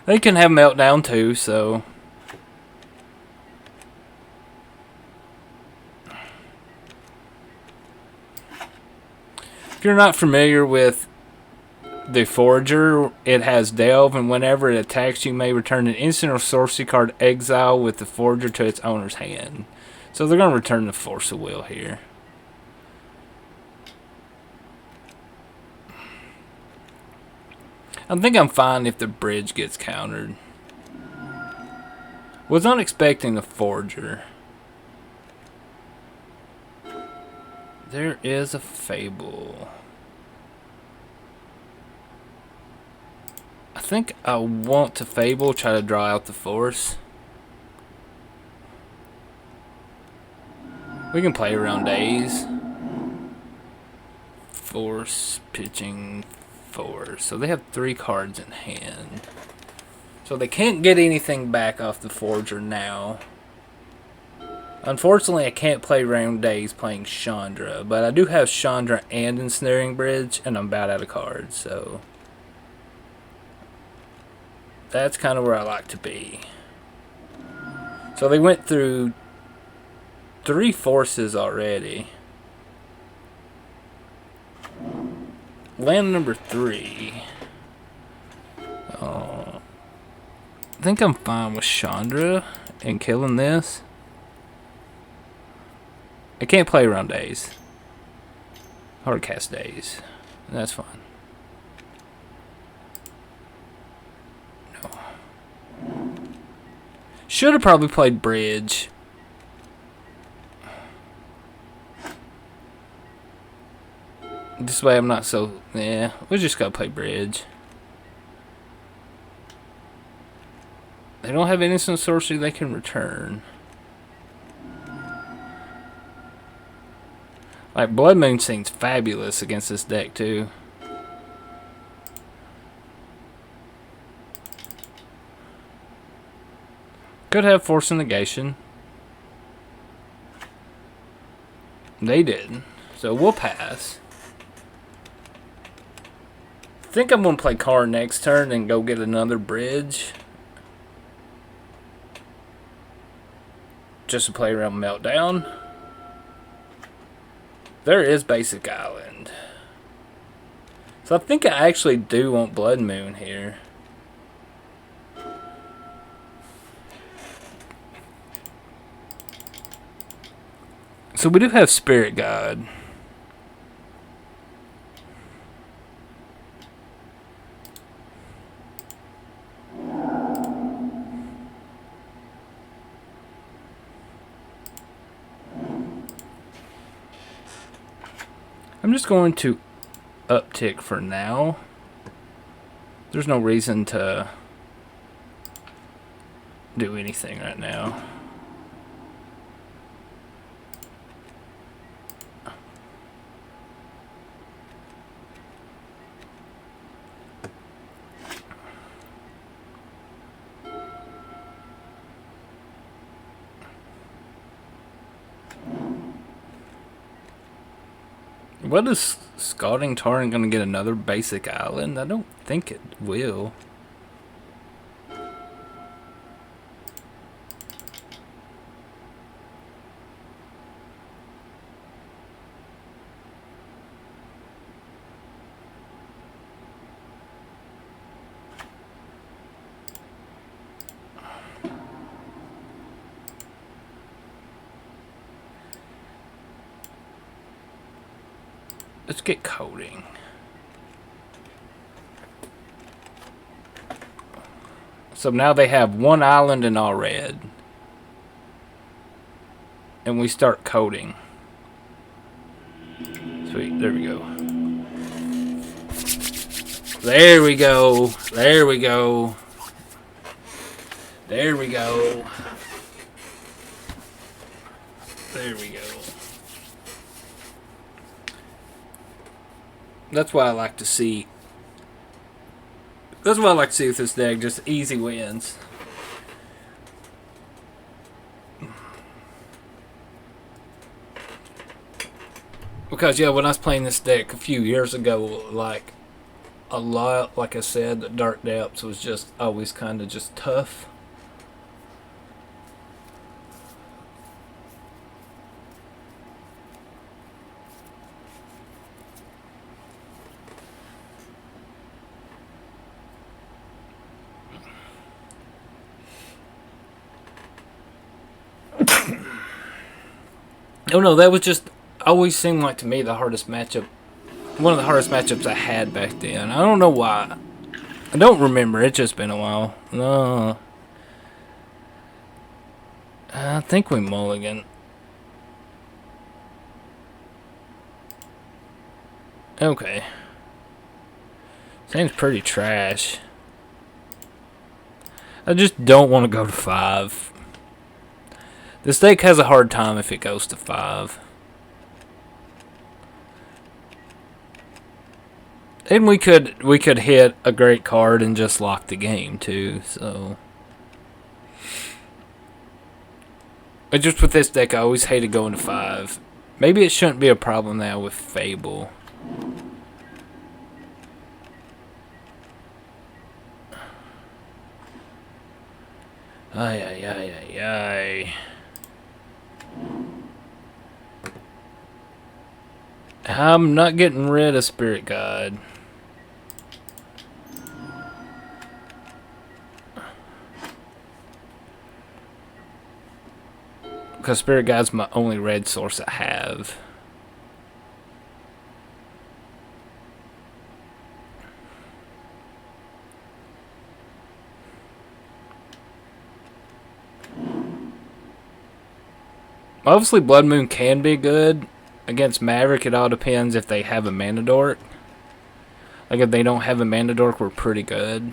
They can have Meltdown too, so. If you're not familiar with the Forager, it has Delve, and whenever it attacks, you may return an instant or sorcery card exile with the Forager to its owner's hand. So they're going to return the Force of Will here. I think I'm fine if the bridge gets countered. Was not expecting the Forager. There is a Fable. I think I want to Fable, try to draw out the Force. We can play around days. Force, pitching, Force. So they have 3 cards in hand. So they can't get anything back off the Forager now. Unfortunately, I can't play round days playing Chandra, but I do have Chandra and Ensnaring Bridge, and I'm about out of cards, so that's kind of where I like to be. So they went through 3 forces already. Land number 3. I think I'm fine with Chandra and killing this. I can't play around days. Hard cast days. That's fine. No. Should have probably played bridge. This way I'm not so... Yeah, we just gotta play bridge. They don't have instant sorcery they can return. Like, Blood Moon seems fabulous against this deck, too. Could have Force and Negation. They didn't. So we'll pass. I think I'm going to play Karn next turn and go get another bridge. Just to play around Meltdown. There is Basic Island. So I think I actually do want Blood Moon here. So we do have Spirit Guide. I'm just going to uptick for now. There's no reason to do anything right now. What is Scalding Tarn going to get another Basic Island? I don't think it will. Let's get coding. So now they have one island in all red. And we start coding. Sweet, there we go. There we go. There we go. There we go. There we go. That's what I like to see. That's what I like to see with this deck. Just easy wins. Because, yeah, when I was playing this deck a few years ago, like, a lot, like I said, the Dark Depths was just always kind of just tough. Oh no, that was just always seemed like to me the hardest matchup. One of the hardest matchups I had back then. I don't know why. I don't remember. It's just been a while. No. I think we mulligan. Okay. Seems pretty trash. I just don't want to go to 5. This deck has a hard time if it goes to 5. And we could hit a great card and just lock the game too, so. But just with this deck, I always hated going to 5. Maybe it shouldn't be a problem now with Fable. Ay, ay, ay, ay, ay. I'm not getting rid of Spirit Guide. Because Spirit Guide's my only red source I have. Obviously, Blood Moon can be good. Against Maverick, it all depends if they have a Mana Dork. Like, if they don't have a Mana Dork, we're pretty good.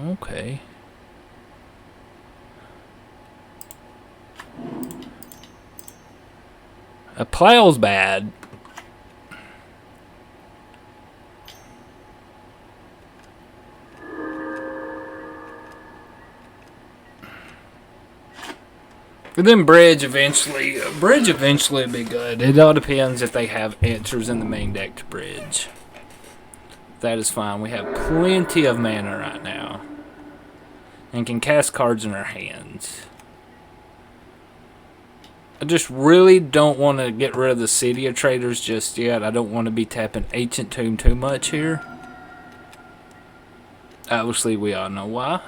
Okay. A Plow's bad. But then Bridge eventually would be good. It all depends if they have answers in the main deck to Bridge. That is fine. We have plenty of mana right now. and can cast cards in our hands. I just really don't want to get rid of the City of Traders just yet. I don't want to be tapping Ancient Tomb too much here. Obviously, we all know why.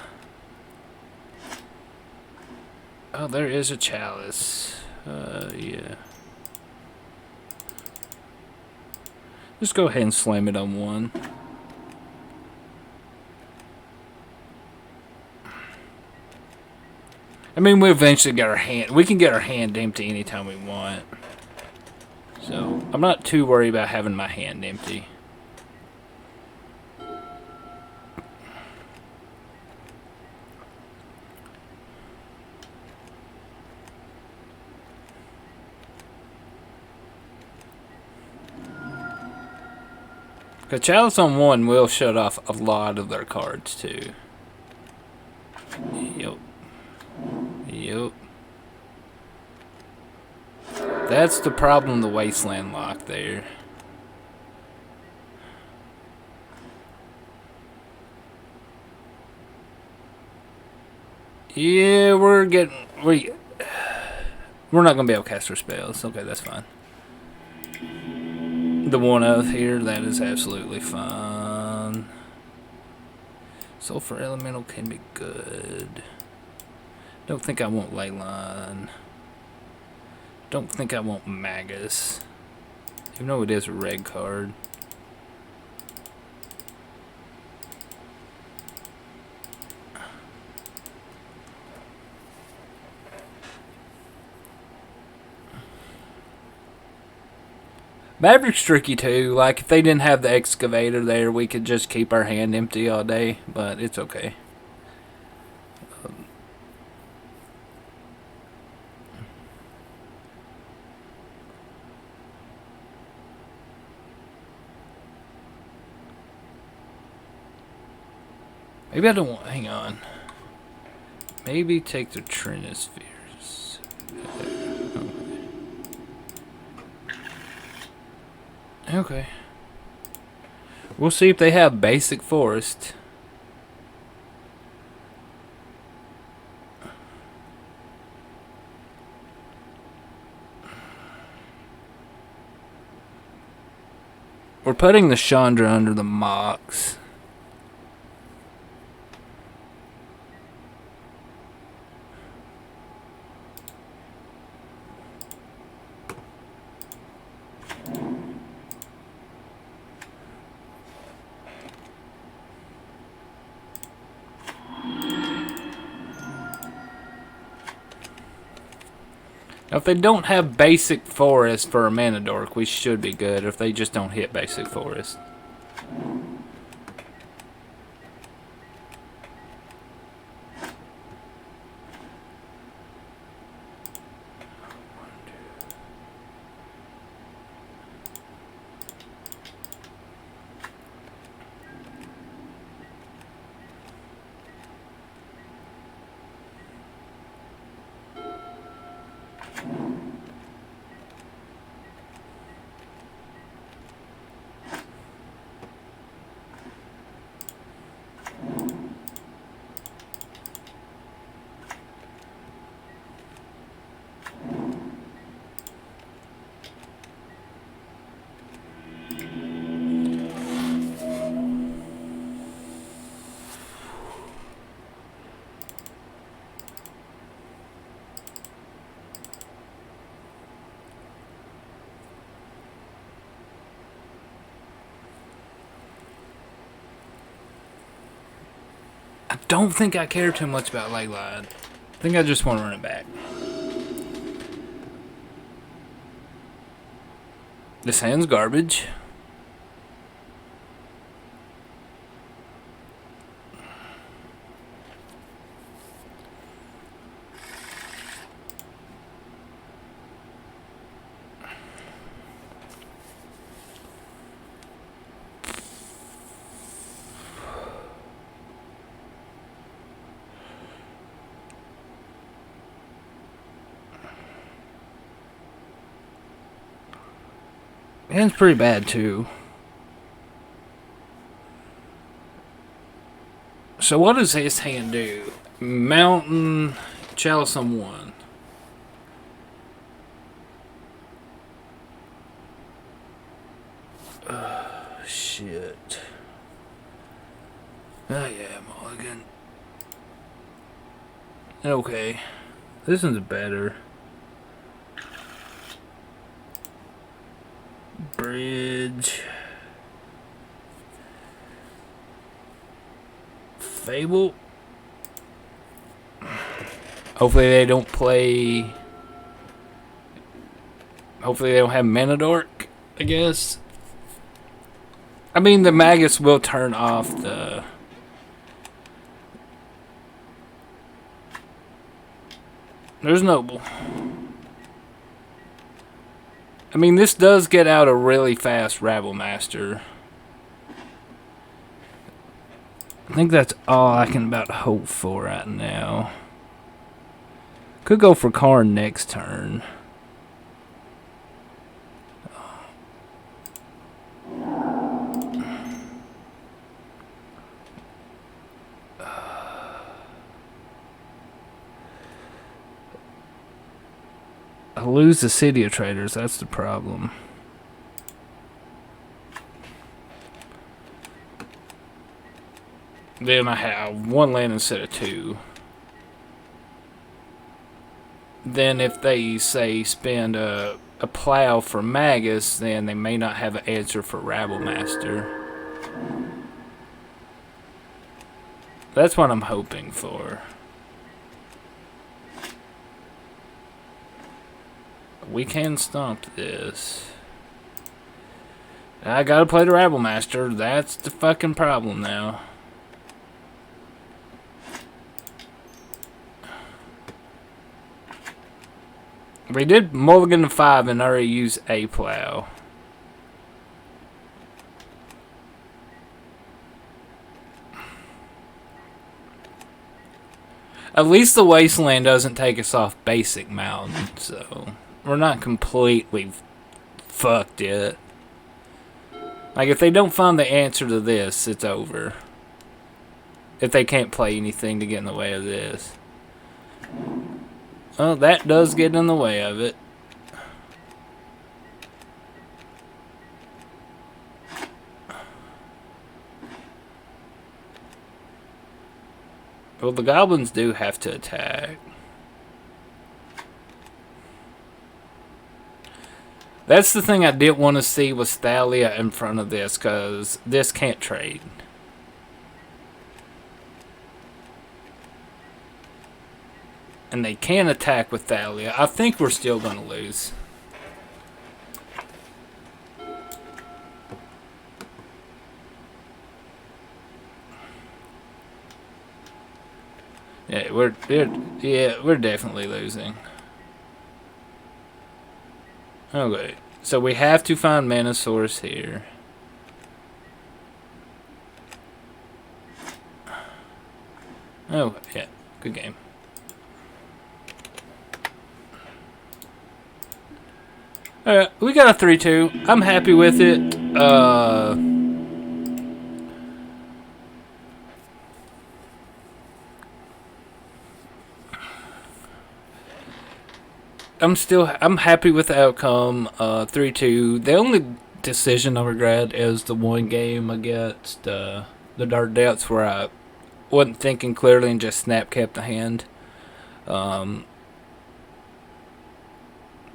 Oh, there is a chalice. Yeah. Just go ahead and slam it on one. I mean, we eventually get our hand. We can get our hand empty anytime we want. So, I'm not too worried about having my hand empty. Because Chalice on one will shut off a lot of their cards, too. Yep. Yep. That's the problem, the Wasteland lock there. Yeah, we're not gonna be able to cast our spells. Okay, that's fine. The one of here, that is absolutely fine. Sulfur Elemental can be good. Don't think I want Leyline. Don't think I want Magus. Even though it is a red card. Maverick's tricky too. Like, if they didn't have the excavator there, we could just keep our hand empty all day. But it's okay. Maybe I don't want... Hang on. Maybe take the Trinispheres. Okay. We'll see if they have basic forest. We're putting the Chandra under the Mox. Now, if they don't have basic forest for a mana dork, we should be good. If they just don't hit basic forest. I don't think I care too much about Leyline. I think I just want to run it back. This hand's garbage. Hand's pretty bad too. So what does this hand do? Mountain Chalice on 1. Shit. Oh yeah, mulligan. Okay. This one's better. Bridge. Fable. Hopefully they don't play... Hopefully they don't have Mana Dork, I guess. I mean, the Magus will turn off the... There's Noble. I mean, this does get out a really fast Rabblemaster. I think that's all I can about hope for right now. Could go for Karn next turn. I lose the City of Traders, that's the problem. Then I have 1 land instead of 2. Then if they say spend a plow for Magus, then they may not have an answer for Rabblemaster. That's what I'm hoping for. We can stomp this. I gotta play the Rabblemaster. That's the fucking problem now. We did mulligan to 5 and already use a plow. At least the Wasteland doesn't take us off basic mountain, so we're not completely fucked yet. Like, if they don't find the answer to this, it's over. If they can't play anything to get in the way of this. Well, that does get in the way of it. Well, the goblins do have to attack. That's the thing I did want to see was Thalia in front of this, because this can't trade. And they can attack with Thalia. I think we're still going to lose. Yeah, we're definitely losing. Okay, so we have to find mana source here. Oh, yeah, good game. Alright, we got a 3-2. I'm happy with it. I'm happy with the outcome. 3-2. The only decision I regret is the one game against the Dark Depths where I wasn't thinking clearly and just snap kept the hand.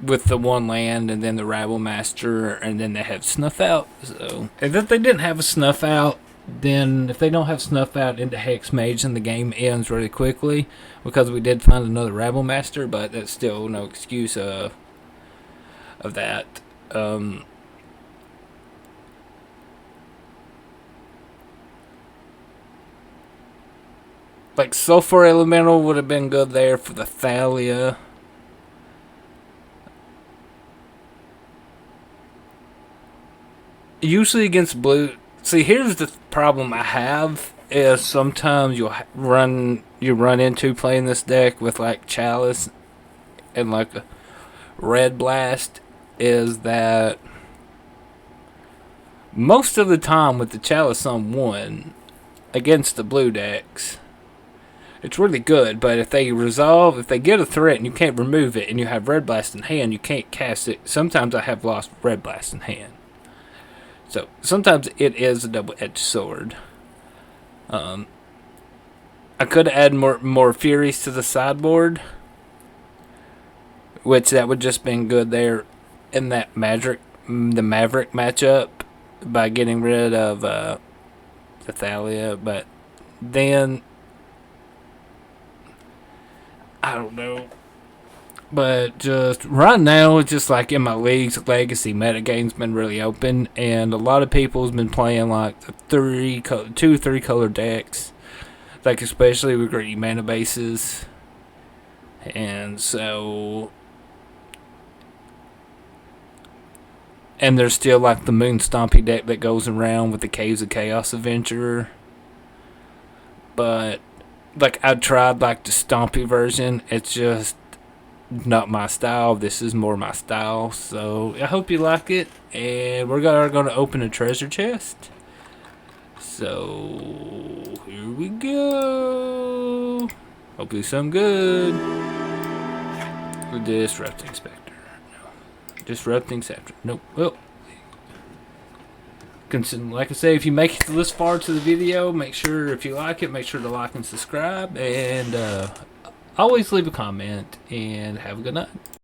With the 1 land and then the Rabblemaster, and then they have Snuff Out. So, and if they didn't have a Snuff Out, then if they don't have Snuff Out into Hex Mage, then the game ends really quickly, because we did find another Rabblemaster, but that's still no excuse of that. Like Sulfur Elemental would have been good there for the Thalia. Usually against blue... See, here's the problem I have, is sometimes you run into playing this deck with, like, Chalice and, like, a Red Blast, is that most of the time with the Chalice on 1 against the blue decks, It's really good, but if they get a threat and you can't remove it, and you have Red Blast in hand, you can't cast it. Sometimes I have lost Red Blast in hand. So sometimes it is a double-edged sword. I could add more Furies to the sideboard, which that would just been good there in the Maverick matchup by getting rid of Thalia, but then I don't know. But just right now, it's just like in my league's legacy metagame's been really open, and a lot of people's been playing like the 3 color decks, like especially with greedy mana bases, and so. And there's still like the Moon Stompy deck that goes around with the Caves of Chaos Adventurer. But like I tried like the Stompy version. It's just not my style. This is more my style. So I hope you like it. And we're going to open a treasure chest. So here we go. Hopefully something good. Disrupting Spectre. Disrupting Scepter. Nope. Well, like I say, if you make it this far to the video, make sure, if you like it, make sure to like and subscribe. And always leave a comment. And have a good night.